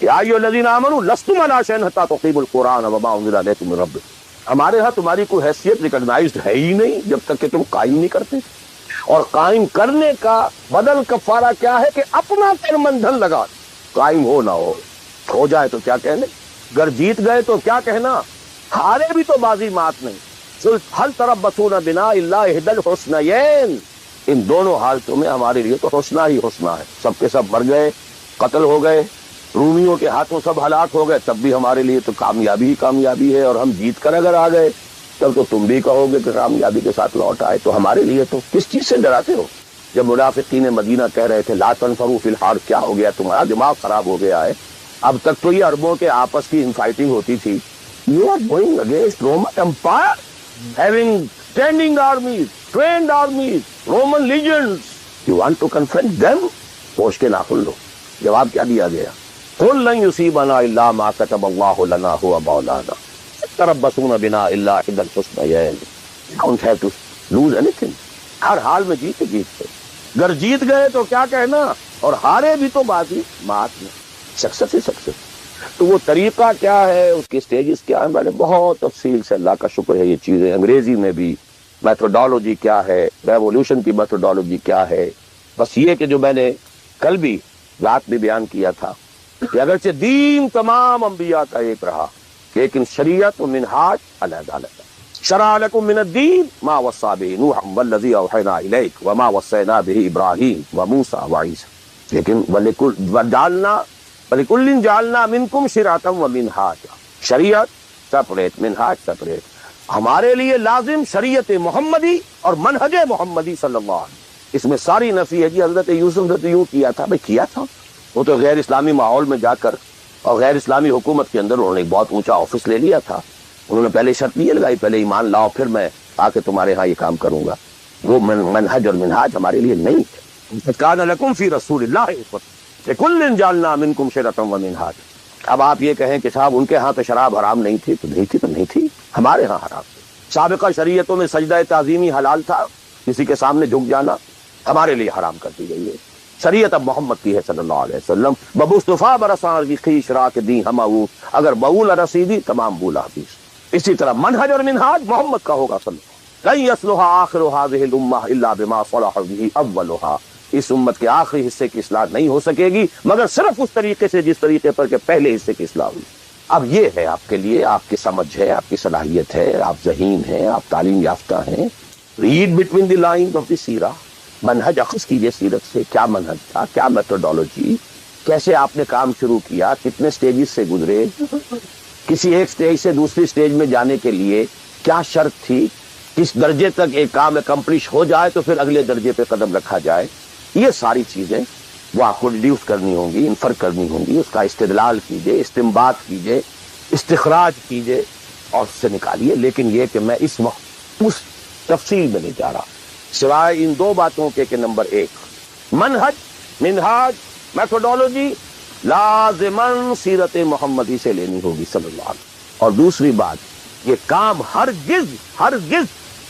یا ایھا الذین آمنوا لستم علی شیء حتی تقیموا القرآن وما انزل الیکم من ربکم۔ ہمارے ہاں تمہاری کوئی حیثیت ریکگنائزڈ ہے ہی نہیں جب تک کہ تم قائم نہیں کرتے، اور قائم کرنے کا بدل کفارہ کیا ہے کہ اپنا تن من دھن لگا، قائم ہو نہ ہو جائے تو کیا کہنے، گر جیت گئے تو کیا کہنا، ہارے بھی تو بازی مات نہیں، هل تربصون بنا الا احدى الحسنيين، ان دونوں حالتوں میں ہمارے لیے تو حسنہ ہی حسنہ ہے. سب کے سب مر گئے، قتل ہو گئے، رومیوں کے ہاتھوں سب ہلاک ہو گئے، تب بھی ہمارے لیے تو کامیابی ہی کامیابی ہے. اور ہم جیت کر اگر آ گئے تب تو تم بھی کہو گے کہ کامیابی کے ساتھ لوٹ آئے. تو ہمارے لیے تو کس چیز سے ڈراتے ہو؟ جب منافقین مدینہ کہہ رہے تھے لا تنفروا فی الحرب، کیا ہو گیا تمہارا دماغ خراب ہو گیا ہے؟ اب تک تو یہ عربوں کے آپس کی انفائٹنگ ہوتی تھی. You are going against Roman Empire having standing armies, trained armies, Roman legions. You want to confront them? پوچھ کے ناخن لو. جواب کیا دیا گیا؟ قل لن يصيبنا الا ما كتب الله لنا هو مولانا تربصون بنا الا احدى الحسنيين. You don't have to lose anything. ہر حال میں جیتے. اگر جیت گئے تو کیا کہنا، اور ہارے بھی تو بات ہی مات میں سکسیس ہی سکسیس. تو وہ طریقہ کیا ہے، اس کی سٹیجز کیا ہے، میں نے بہت تفصیل سے، اللہ کا شکر ہے، یہ چیزیں انگریزی میں بھی، میتھوڈالوجی کیا ہے، ریولیوشن کی میتھوڈالوجی کیا ہے. بس یہ کہ جو میں نے کل بھی رات میں بیان کیا تھا کہ اگرچہ دین تمام انبیاء کا ایک رہا، لیکن شریعت و منہاج علیحدہ علیحدہ. شرع لکم من الدین ما وصی به نوحا والذی اوحینا الیک وما وصینا به ابراہیم وموسیٰ وعیسیٰ. لیکن وَلِكُلٍّ جَعَلْنَا مِنْكُمْ شِرْعَةً وَمِنْهَاجًا. شریعت سپریٹ، منہاج سپریٹ. ہمارے لیے لازم شریعت محمدی اور منہج محمدی صلی اللہ علیہ وسلم. اس میں ساری نفی ہے. جی حضرت یوسف نے تو یوں کیا تھا، بھائی کیا تھا، وہ تو غیر اسلامی ماحول میں جا کر اور غیر اسلامی حکومت کے اندر انہوں نے ایک بہت اونچا آفس لے لیا تھا. انہوں نے پہلے شرط یہ لگائی، پہلے ایمان لاؤ پھر میں آ کے تمہارے ہاں یہ کام کروں گا. وہ منہج اور منہاج ہمارے لیے نہیں ہے. کان لکم فی رسول اللہ اسوۃ لکل جعلنا منکم شرعۃ ومنہاجا. اب آپ یہ کہیں کہ صاحب ان کے ہاں تو شراب حرام نہیں تھی، تو نہیں تھی تو نہیں تھی، ہمارے ہاں حرام تھی. سابقہ شریعتوں میں سجدہ تعظیمی حلال تھا، کسی کے سامنے جھک جانا، ہمارے لیے حرام کر دی گئی ہے. شریعت اب محمد کی ہے صلی اللہ علیہ وسلم. بمصطفیٰ برسان کی خیش را کے دی ہماؤ، اگر بول رسیدی تمام بولا حدیث. اسی طرح منہج اور منہاج محمد کا ہوگا صلی اللہ. لن يصلح آخر هذه الامة الا بما صلح به اولها. اس امت کے آخری حصے کی اصلاح نہیں ہو سکے گی مگر صرف اس طریقے سے جس طریقے پر کہ پہلے حصے کی اصلاح ہوئی. اب یہ ہے آپ کے لیے، آپ کی سمجھ ہے، آپ کی صلاحیت ہے، آپ ذہین ہیں، آپ تعلیم یافتہ ہیں. Read between the lines of the seerah. منہج اخذ کیجیے سیرت سے، کیا منہج تھا، کیا میتھوڈالوجی، کیسے آپ نے کام شروع کیا، کتنے سٹیجز سے گزرے، کسی ایک سٹیج سے دوسری سٹیج میں جانے کے لیے کیا شرط تھی، کس درجے تک ایک کام اکمپلش ہو جائے تو پھر اگلے درجے پہ قدم رکھا جائے. یہ ساری چیزیں وہ آپ کو ڈیڈیوس کرنی ہوں گی، انفر کرنی ہوں گی. اس کا استدلال کیجئے، استنباط کیجئے، استخراج کیجئے اور اس سے نکالیے. لیکن یہ کہ میں اس وقت اس تفصیل میں نہیں جا رہا، سوائے ان دو باتوں کے کہ نمبر ایک منہج، منہاج، میتھوڈالوجی لازماً سیرت محمدی سے لینی ہوگی صلی اللہ علیہ وسلم. اور دوسری بات، یہ کام ہرگز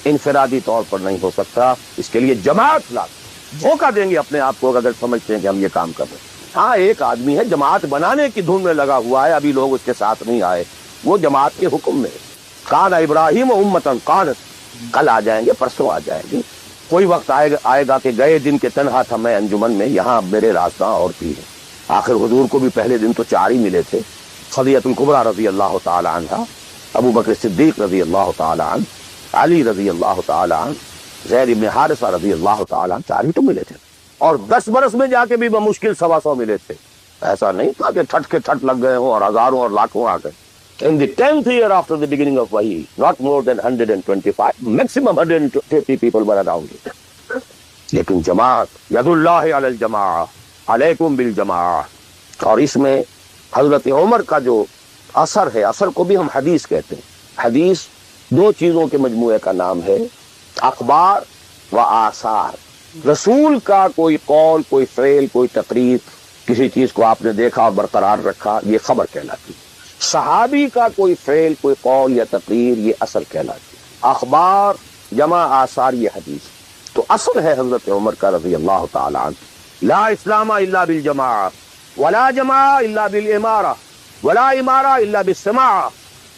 انفرادی طور پر نہیں ہو سکتا، اس کے لیے جماعت لازم. دھوکہ دیں گے اپنے آپ کو اگر سمجھتے ہیں کہ ہم یہ کام کر رہے ہیں. ہاں ایک آدمی ہے جماعت بنانے کی دھن میں لگا ہوا ہے، ابھی لوگ اس کے ساتھ نہیں آئے، وہ جماعت کے حکم میں. کان ابراہیم امتاً قانت، کل آ جائیں گے، پرسوں آ جائیں گے. کوئی وقت آئے گا کہ گئے دن کے تنہا تھا میں انجمن میں، یہاں میرے راستہ اور بھی ہے. آخر حضور کو بھی پہلے دن تو 4 ہی ملے تھے، خدیجہ الکبریٰ رضی اللہ تعالی عنہ، ابو بکر صدیق رضی اللہ تعالی عنہ، علی رضی اللہ تعالی عنہ، زید بن حارثہ رضی اللہ تعالی عنہ. 4 ہی تو ملے تھے، اور 10 برس میں جا کے بھی بمشکل 125 ملے تھے. ایسا نہیں تھا کہ ٹھٹ کے ٹھٹ لگ گئے ہوں اور ہزاروں اور لاکھوں آ گئے. In the 10th year after the beginning of Wahi, not more than 125, maximum 150 people were around it. لیکن جماعت، ید اللہ علی الجماع، علیکم بالجماع. اور اس میں حضرت عمر کا جو اثر ہے، اثر کو بھی ہم حدیث کہتے ہیں. حدیث 2 چیزوں کے مجموعے کا نام ہے، اخبار و آثار. رسول کا کوئی قول، کوئی فعل، کوئی تقریر، کسی چیز کو آپ نے دیکھا اور برقرار رکھا، یہ خبر کہلاتی. صحابی کا کوئی فعل، کوئی قول یا تقریر، یہ اثر کہلاتی. اخبار جمع آثار یہ حدیث. تو اصل ہے حضرت عمر کا رضی اللہ تعالی عنہ، لا اسلام الا بالجماع، ولا جماع الا بالامارہ، ولا امارہ الا بالسماع،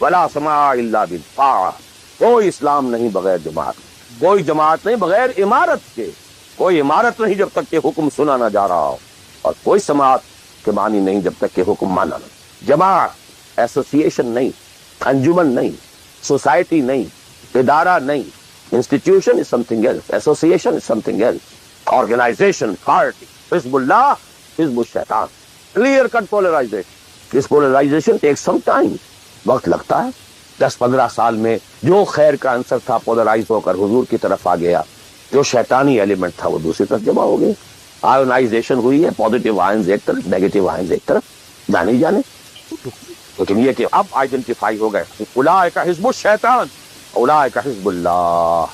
ولا سماع الا بالطاعہ. کوئی اسلام نہیں بغیر جماعت، کوئی جماعت نہیں بغیر عمارت کے، کوئی عمارت نہیں جب تک کہ حکم سنا نہ جا رہا ہو، اور کوئی سماعت کے معنی نہیں جب تک کہ حکم مانا نہ. جماعت ایسوسیشن نہیں، انجمن نہیں، سوسائٹی نہیں، ادارہ نہیں. Institution is something else, association is something else, organization, party, حزب اللہ, حزب الشیطان. Clear cut polarization. This polarization take some time, وقت لگتا ہے. 10-15 سال میں جو خیر کا عنصر تھا پولرائز ہو کر حضور کی طرف آ گیا, جو شیطانی ایلیمنٹ تھا وہ دوسری طرف جمع ہو گئے. آئونائزیشن ہوئی ہے, پازیٹیو آئنز ایک طرف, نیگیٹو آئنز ایک طرف, جانے جانے. لیکن یہ کہ اب آئیڈینٹیفائی ہو گئے, اولئک حزب الشیطان, اولئک حزب اللہ.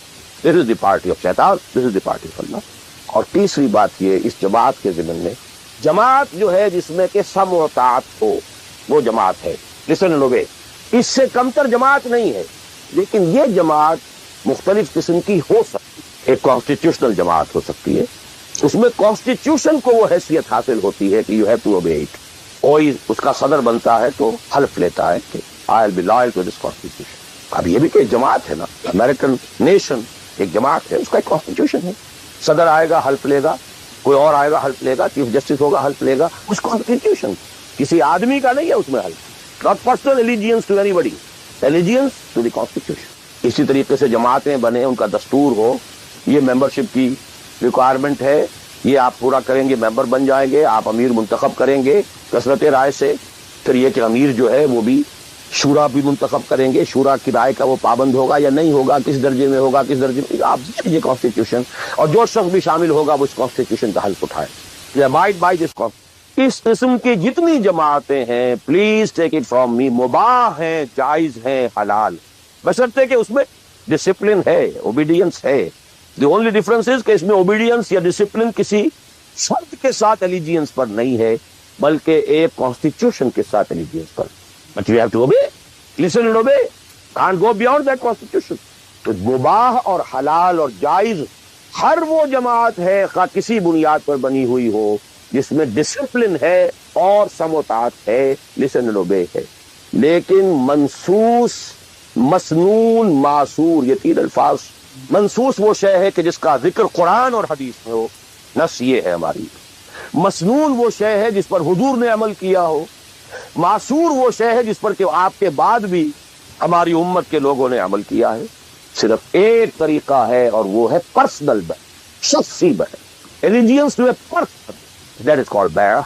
دس از دی پارٹی آف شیطان, دس از دی پارٹی آف اللہ. اور تیسری بات یہ اس جماعت کے ضمن میں, جماعت جو ہے جس میں کہ سم و طاعت ہو وہ جماعت ہے. لسن لوگے, اس سے کمتر جماعت نہیں ہے, لیکن یہ جماعت مختلف قسم کی ہو سکتی ہے. ایک کانسٹیٹیوشنل جماعت ہو سکتی ہے, اس میں کانسٹیٹیوشن کو وہ حیثیت حاصل ہوتی ہے کہ you have to obey it. کوئی اس کا صدر بنتا ہے تو حلف لیتا ہے کہ I will be loyal to this constitution. اب یہ بھی کہ ایک جماعت ہے نا, امریکن نیشن ایک جماعت ہے, اس کا ایک کانسٹیٹیوشن ہے. صدر آئے گا حلف لے گا, کوئی اور آئے گا حلف لے گا, چیف جسٹس ہوگا حلف لے گا. اس کانسٹیٹیوشن کسی آدمی کا نہیں ہے, اس میں حلف. Not personal allegiance to anybody, allegiance to the constitution. اسی طریقے سے جماعتیں بنے, ان کا دستور ہو, یہ ممبرشپ کی ریکوائرمنٹ ہے, یہ آپ پورا کریں گے ممبر بن جائیں گے, آپ امیر منتخب کریں گے کثرت رائے سے. پھر یہ کہ امیر جو ہے وہ بھی شورا بھی منتخب کریں گے, شورا کی رائے کا وہ پابند ہوگا یا نہیں ہوگا, کس درجے میں ہوگا, کس درجے میں, آپ یہ کانسٹیٹیوشن. اور جو شخص بھی شامل ہوگا وہ اس کانسٹیٹیوشن کا حلف اٹھائے. abide by this constitution. اس قسم کی جتنی جماعتیں ہیں, please take it from me, مباح ہیں, جائز ہیں, حلال, بشرطے کہ اس میں ڈسپلن ہے, اوبیڈینس ہے. دی اونلی ڈفرنس از کہ اس میں اوبیڈینس یا ڈسپلن کسی فرد کے ساتھ ایلیجینس پر نہیں ہے, بلکہ ایک کانسٹیٹیوشن کے ساتھ ایلیجینس پر. But you have to obey, listen and obey, can't go beyond that constitution. تو مباح اور حلال اور جائز ہر وہ جماعت ہے, خواہ کسی بنیاد پر بنی ہوئی ہو, جس میں ڈسپلن ہے اور سموتات ہے, listen and obey ہے. لیکن منسوس, مسنون, معصور, یہ 3 الفاظ. منسوس وہ شے ہے کہ جس کا ذکر قرآن اور حدیث میں ہو, نص یہ ہے ہماری. مسنون وہ شے ہے جس پر حضور نے عمل کیا ہو. معصور وہ شے ہے جس پر کہ آپ کے بعد بھی ہماری امت کے لوگوں نے عمل کیا ہے. صرف ایک طریقہ ہے اور وہ ہے پرسنل بیع, شخصی بیع, allegiance to a person, that is called بیع.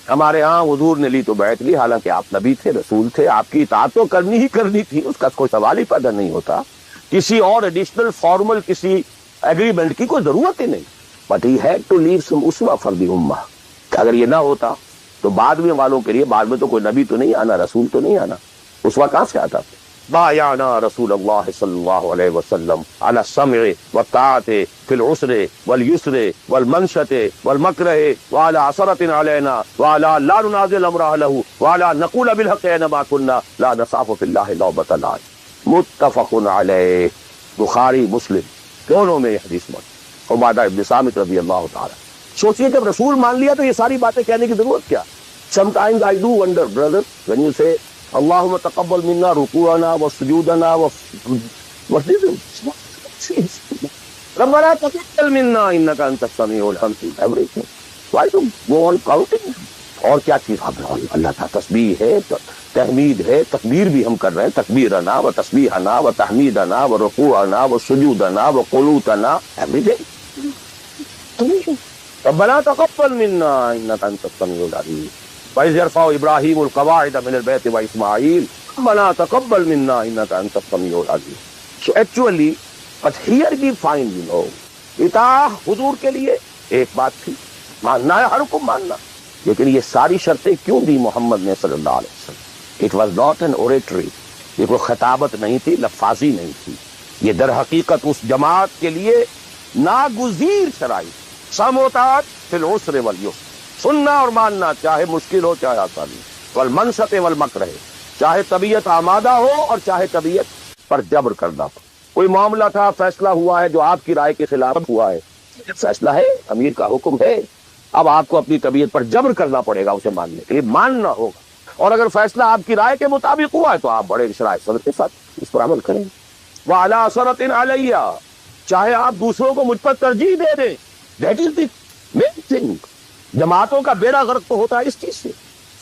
ہمارے ہاں حضور نے لی تو بیعت لی, حالانکہ آپ نبی تھے, رسول تھے, آپ کی اطاعت تو کرنی ہی کرنی تھی, اس کا کوئی سوال ہی پیدا نہیں ہوتا. کسی اور ایڈیشنل فارمل کسی ایگریمنٹ کی کوئی ضرورت ہی نہیں. But he had to leave some uswa for the ummah. اگر یہ نہ ہوتا تو بعد میں والوں کے لیے, بعد میں تو کوئی نبی تو نہیں آنا, رسول تو نہیں آنا, اسوہ کہاں سے آتا؟ بایعنا رسول اللہ صلی اللہ علیہ وسلم علی السمع والطاعۃ فی العسر والیسر والمنشۃ والمکرہ وعلی عثرۃ علینا وعلی لا ننازل امر اہلہ وعلی نقول بالحق اینما کنا لا نخاف فی اللہ لومۃ لائم. متفق علیہ, بخاری مسلم دونوں میں یہ حدیث موجود. عبادہ ابن صامت رضی اللہ تعالی. سوچئے جب رسول مان لیا تو یہ ساری باتیں کہنے کی ضرورت کیا؟ Sometimes I do wonder, brother, when you say اللهم تقبل منا ركوعنا وسجودنا what's this? ربنا تقبل منا انك انت السميع العليم. Everything. Why to go on counting? اور کیا چیز اللہ کا تسبیح ہے, تحمید ہے, تکبیر بھی ہم کر رہے ہیں, تکبیرنا و تسبیحنا و تحمیدنا و رکوعنا و سجودنا و قنوتنا, everything. ربنا تقبل منا انك انت السميع العليم. وَإِذْ يَرْفَعُ إِبْرَاهِيمُ الْقَوَاعِدَ مِنَ الْبَيْتِ وَإِسْمَاعِيلُ رَبَّنَا تَقَبَّلْ مِنَّا إِنَّكَ أَنْتَ السَّمِيعُ الْعَلِيمُ. So actually, but here we find, you know, اطاعت حضور کے لیے ایک بات تھی, ماننا ہے, ہر حکم ماننا. لیکن یہ ساری شرطیں کیوں دی محمد نے صلی اللہ علیہ وسلم؟ It was not an oratory. یہ کوئی خطابت نہیں تھی, لفاظی نہیں تھی. یہ در حقیقت اس جماعت کے لیے ناگزیر شرائط, سم و طاعت فی العسر والیسر, سننا اور ماننا, چاہے مشکل ہو چاہے آسانی, والمنشط والمکرہ, چاہے طبیعت آمادہ ہو اور چاہے طبیعت پر جبر کرنا ہو. کوئی معاملہ تھا, فیصلہ ہوا ہے جو آپ کی رائے کے خلاف ہوا ہے, فیصلہ ہے, امیر کا حکم ہے, اب آپ کو اپنی طبیعت پر جبر کرنا پڑے گا اسے ماننے کے لیے, ماننا ہوگا. اور اگر فیصلہ آپ کی رائے کے مطابق ہوا ہے تو آپ بڑے شرائط صدر کے ساتھ اس پر عمل کریں. وَعَلَىٰ عَثَرَةٍ عَلَيَّ, چاہے آپ دوسروں کو مجھ پر ترجیح دے دیں, that is the main thing. جماعتوں کا بیڑا غرق تو ہوتا ہے اس چیز سے.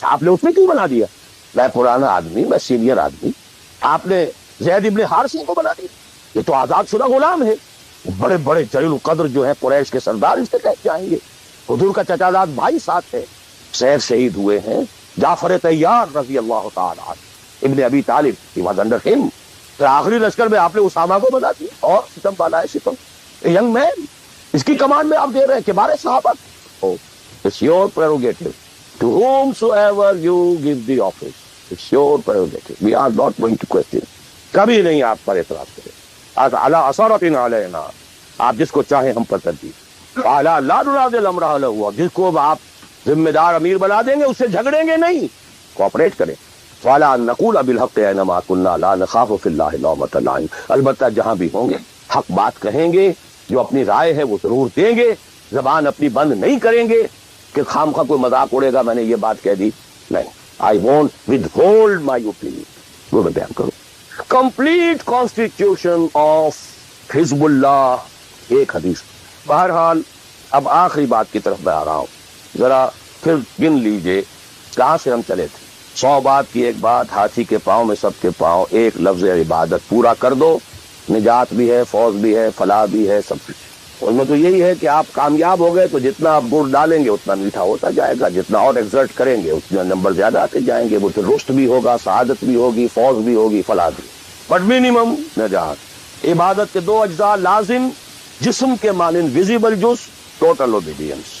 آپ نے اس میں کیوں بنا دیا, میں پرانا آدمی, میں سینئر آدمی, آپ نے زید ابن حارثہ کو بنا دیا. یہ تو آزاد شدہ غلام ہے. بڑے بڑے جلیل القدر جو ہیں قریش کے سردار اس کے تحت جائیں گے. حضور کا چچا زاد بھائی ساتھ ہے. سیر شہید ہوئے ہیں جعفر طیار رضی اللہ تعالی عنہ, ابن ابی طالب, he was under him. پھر آخری لشکر میں آپ نے اسامہ کو بنا دیا اور ستم بالا ہے ستم. ینگ مین, اس کی کمان میں آپ دے رہے ہیں کبار صحابہ. It's your prerogative. To whomsoever you give the office, it's your prerogative. We are not going to question. کبھی نہیں آپ پر اعتراض کریں. علی اثرۃ علینا, آپ جس کو چاہیں ہم پر ترجیح. اعلیٰ لا نراد الامر ہوا, جس کو آپ ذمہ دار امیر بنا دیں گے اس سے جھگڑیں گے نہیں, کوآپریٹ کریں. فَعَلَىٰ أَن نَقُولَ بِالْحَقِّ أَيْنَمَا كُنَّا لَا نَخَافُ فِي اللَّهِ لَوْمَةَ لَائِمٍ. البتہ جہاں بھی ہوں گے حق بات کہیں گے, جو اپنی رائے ہے وہ ضرور دیں گے, زبان اپنی بند نہیں کریں گے کہ خام خواہ کوئی مذاق اڑے گا میں نے یہ بات کہہ دی. نہیں, I won't withhold my opinion. وہ میں بیان کروں. کمپلیٹ کانسٹیٹیوشن آف حزب اللہ, ایک حدیث. بہرحال اب آخری بات کی طرف میں آ رہا ہوں, ذرا پھر گن لیجئے کہاں سے ہم چلے تھے. 100 بات کی ایک بات, ہاتھی کے پاؤں میں سب کے پاؤں, ایک لفظ عبادت پورا کر دو, نجات بھی ہے, فوز بھی ہے, فلاح بھی ہے, سب کچھ. ان میں تو یہی ہے کہ آپ کامیاب ہو گئے تو جتنا آپ گڑ ڈالیں گے اتنا میٹھا ہوتا جائے گا, جتنا اور ایکزرٹ کریں گے اتنا نمبر زیادہ آتے جائیں گے. وہ پھر رشت بھی ہوگا, سعادت بھی ہوگی, فوز بھی ہوگی, فلاح بھی. بٹ منیمم نجات. عبادت کے 2 اجزاء لازم, جسم کے مانند ویزیبل جز, ٹوٹل اوبیڈینس.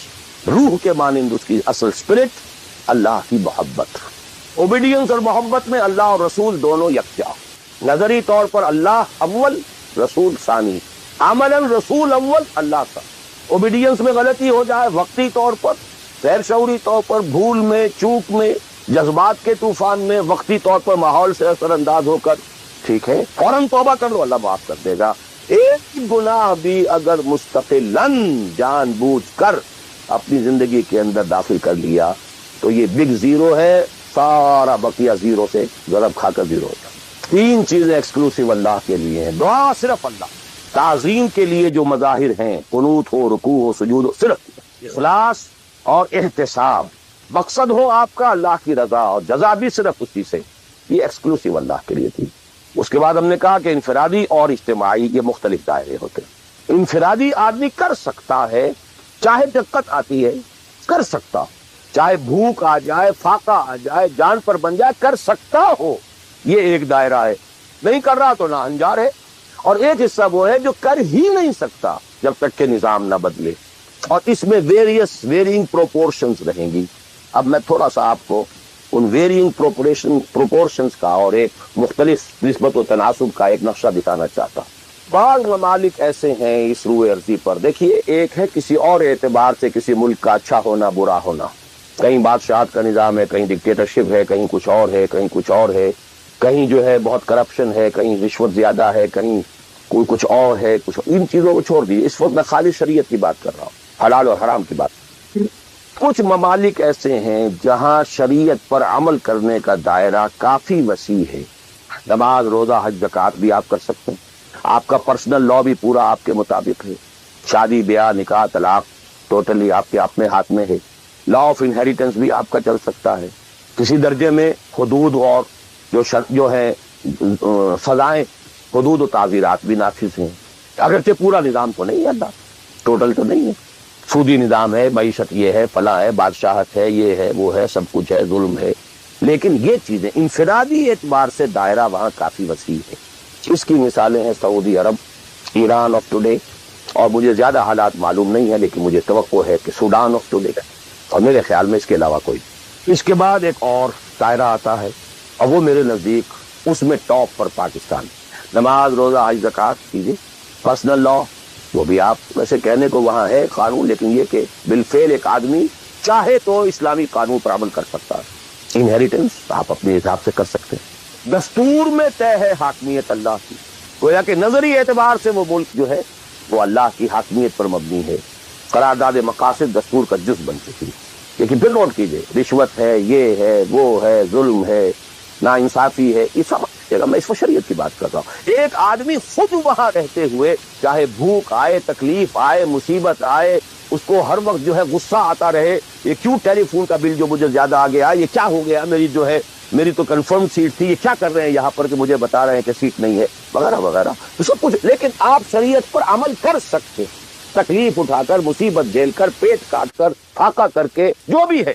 روح کے مانند اس کی اصل اسپرٹ, اللہ کی محبت. اوبیڈینس اور محبت میں اللہ اور رسول دونوں یکجا. نظری طور پر اللہ اول, رسول ثانی. عملاً رسول اول, اللہ کا. اوبیڈینس میں غلطی ہو جائے وقتی طور پر, غیر شعوری طور پر, بھول میں, چوک میں, جذبات کے طوفان میں, وقتی طور پر ماحول سے اثر انداز ہو کر, ٹھیک ہے, فوراً توبہ کر لو, اللہ معاف کر دے گا. ایک گناہ بھی اگر مستقلاً جان بوجھ کر اپنی زندگی کے اندر داخل کر لیا تو یہ بگ زیرو ہے, سارا بقیہ زیرو سے ضرب کھا کر زیرو ہوتا. 3 چیزیں ایکسکلوسیو اللہ کے لیے ہیں. دعا صرف اللہ, تعظیم کے لیے جو مظاہر ہیں, قنوت ہو, رکوع ہو, سجود ہو, صرف اخلاص اور احتساب, مقصد ہو آپ کا اللہ کی رضا اور جزا بھی صرف اسی سے, یہ ایکسکلوسیو اللہ کے لیے تھی. اس کے بعد ہم نے کہا کہ انفرادی اور اجتماعی یہ مختلف دائرے ہوتے ہیں. انفرادی آدمی کر سکتا ہے, چاہے دقت آتی ہے کر سکتا, چاہے بھوک آ جائے, فاقہ آ جائے, جان پر بن جائے, کر سکتا ہو, یہ ایک دائرہ ہے. نہیں کر رہا تو ناہنجار ہے. اور ایک حصہ وہ ہے جو کر ہی نہیں سکتا جب تک کہ نظام نہ بدلے, اور اس میں ویرینگ پروپورشنز رہیں گی. اب میں تھوڑا سا آپ کو ان ویرینگ پروپورشنز کا اور ایک مختلف نسبت و تناسب کا ایک نقشہ دکھانا چاہتا ہوں. بعض ممالک ایسے ہیں اس روئے ارضی پر, دیکھیے, ایک ہے کسی اور اعتبار سے کسی ملک کا اچھا ہونا, برا ہونا. کہیں بادشاہت کا نظام ہے, کہیں ڈکٹیٹرشپ ہے, کہیں کچھ اور ہے, کہیں کچھ اور ہے, کہیں جو ہے بہت کرپشن ہے, کہیں رشوت زیادہ ہے, کہیں کوئی کچھ اور ہے, کچھ. ان چیزوں کو چھوڑ دیے, اس وقت میں خالی شریعت کی بات کر رہا ہوں, حلال اور حرام کی بات. کچھ ممالک ایسے ہیں جہاں شریعت پر عمل کرنے کا دائرہ کافی وسیع ہے. نماز, روزہ, حج, زکوٰۃ بھی آپ کر سکتے ہیں. آپ کا پرسنل لا بھی پورا آپ کے مطابق ہے. شادی, بیاہ, نکاح, طلاق ٹوٹلی آپ کے اپنے ہاتھ میں ہے. لا آف انہیریٹنس بھی آپ کا چل سکتا ہے. کسی درجے میں حدود اور جو ہے سزائیں, حدود و تعزیرات بھی نافذ ہیں. اگرچہ پورا نظام تو نہیں ہے, اللہ ٹوٹل تو نہیں ہے. سودی نظام ہے, معیشت یہ ہے, فلاح ہے, بادشاہت ہے, یہ ہے, وہ ہے, سب کچھ ہے, ظلم ہے. لیکن یہ چیزیں انفرادی اعتبار سے دائرہ وہاں کافی وسیع ہے. اس کی مثالیں ہیں سعودی عرب, ایران آف ٹوڈے, اور مجھے زیادہ حالات معلوم نہیں ہے لیکن مجھے توقع ہے کہ سوڈان آف ٹوڈے, اور میرے خیال میں اس کے علاوہ کوئی. اس کے بعد ایک اور دائرہ آتا ہے اور وہ میرے نزدیک اس میں ٹاپ پر پاکستان. نماز, روزہ, حج, زکوٰۃ کیجیے. پرسنل لا وہ بھی آپ ویسے کہنے کو وہاں ہے قانون, لیکن یہ کہ بالفعل ایک آدمی چاہے تو اسلامی قانون پر عمل کر سکتا ہے. انہیریٹنس آپ اپنے حساب سے کر سکتے ہیں. دستور میں طے ہے حاکمیت اللہ کی, گویا کہ نظری اعتبار سے وہ ملک جو ہے وہ اللہ کی حاکمیت پر مبنی ہے. قرارداد مقاصد دستور کا جز بن چکی. لیکن پھر نوٹ کیجئے, رشوت ہے, یہ ہے, وہ ہے, ظلم ہے, ناانصافی ہے, یہ سب جگہ میں اس کو شریعت کی بات کر رہا ہوں. ایک آدمی خود وہاں رہتے ہوئے چاہے بھوک آئے, تکلیف آئے, مصیبت آئے, اس کو ہر وقت جو ہے غصہ آتا رہے، یہ کیوں ٹیلی فون کا بل جو مجھے زیادہ آ گیا، یہ کیا ہو گیا، میری تو کنفرم سیٹ تھی، یہ کیا کر رہے ہیں یہاں پر کہ مجھے بتا رہے ہیں کہ سیٹ نہیں ہے، وغیرہ وغیرہ تو سب کچھ. لیکن آپ شریعت پر عمل کر سکتے، تکلیف اٹھا کر، مصیبت جھیل کر، پیٹ کاٹ کر، فاقہ کر کے، جو بھی ہے.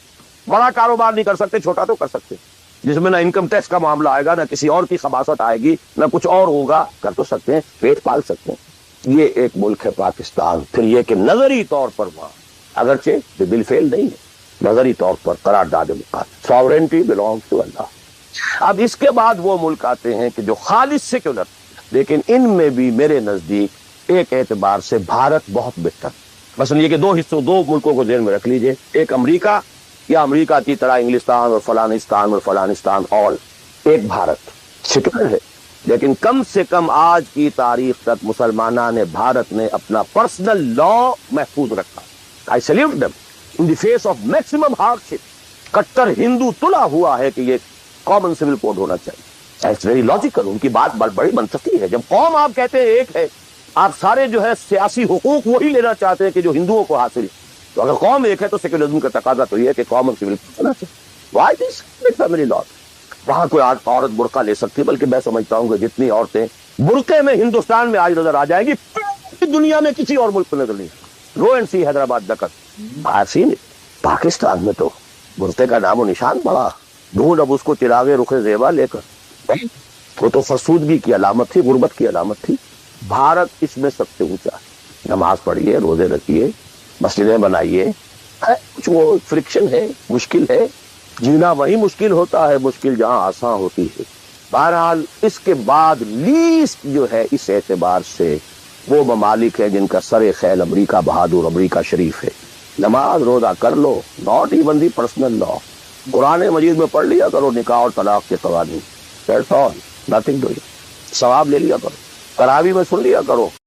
بڑا کاروبار نہیں کر سکتے، چھوٹا تو کر سکتے، جس میں نہ انکم ٹیکس کا معاملہ آئے گا، نہ کسی اور کی خباثت آئے گی، نہ کچھ اور ہوگا، کر تو سکتے ہیں، پیٹ پال سکتے ہیں. یہ ایک ملک ہے پاکستان. پھر یہ کہ نظری طور پر وہاں اگرچہ بل فیل نہیں ہے، نظری طور پر قرارداد مقاصد، ساورنٹی بلانگز ٹو اللہ. اب اس کے بعد وہ ملک آتے ہیں کہ جو خالص سیکولر، لیکن ان میں بھی میرے نزدیک ایک اعتبار سے بھارت بہت بہتر. مثلا یہ کہ دو ملکوں کو ذہن میں رکھ لیجئے، ایک امریکہ یا امریکہ کی طرح انگلستان اور فلانستان اور ایک بھارت سیکولر ہے. لیکن کم سے کم آج کی تاریخ تک مسلمانان نے، بھارت نے اپنا پرسنل لا محفوظ رکھا. I salute them in the face of maximum hardship. کٹر ہندو تلا ہوا ہے کہ یہ کامن سول کوڈ ہونا چاہیے. It's very logical. ان کی بات بڑی منطقی ہے. جب قوم آپ کہتے ہیں ایک ہے، آپ سارے جو ہے سیاسی حقوق وہی لینا چاہتے ہیں کہ جو ہندوؤں کو حاصل ہے، تو اگر قوم ایک ہے تو سیکولرزم کا تقاضا تو یہ ہے کہ کامن سول کوڈ ہونا چاہیے. Why this family law؟ وہاں کوئی عورت برقع لے سکتی، بلکہ میں سمجھتا ہوں کہ جتنی عورتیں برقعے میں ہندوستان میں آج نظر آ جائیں گی، دنیا میں کسی اور ملک میں نظر نہیں. گو اینڈ سی حیدرآباد دکن، پاکستان میں تو برقعے کا نام و نشان پڑا. ڈھونڈ اب اس کو چراغے رخ زیبا لے کر، وہ تو فرسودگی کی علامت تھی، غربت کی علامت تھی. بھارت اس میں سب سے اونچا ہے. نماز پڑھیے، روزے رکھیے، مسجدیں بنائیے، کچھ وہ فرکشن ہے، مشکل ہے. جینا وہی مشکل ہوتا ہے، مشکل جہاں آسان ہوتی ہے. بہرحال اس کے بعد لیسٹ جو ہے اس اعتبار سے وہ ممالک ہیں جن کا سر خیل امریکہ بہادر امریکہ شریف ہے. نماز روزہ کر لو، ناٹ ایون دی پرسنل لا. قرآن مجید میں پڑھ لیا کرو نکاح اور طلاق کے قوانین، دیٹس آل، نتھنگ ڈوئنگ. ثواب لے لیا کرو. تراویح میں سن لیا کرو.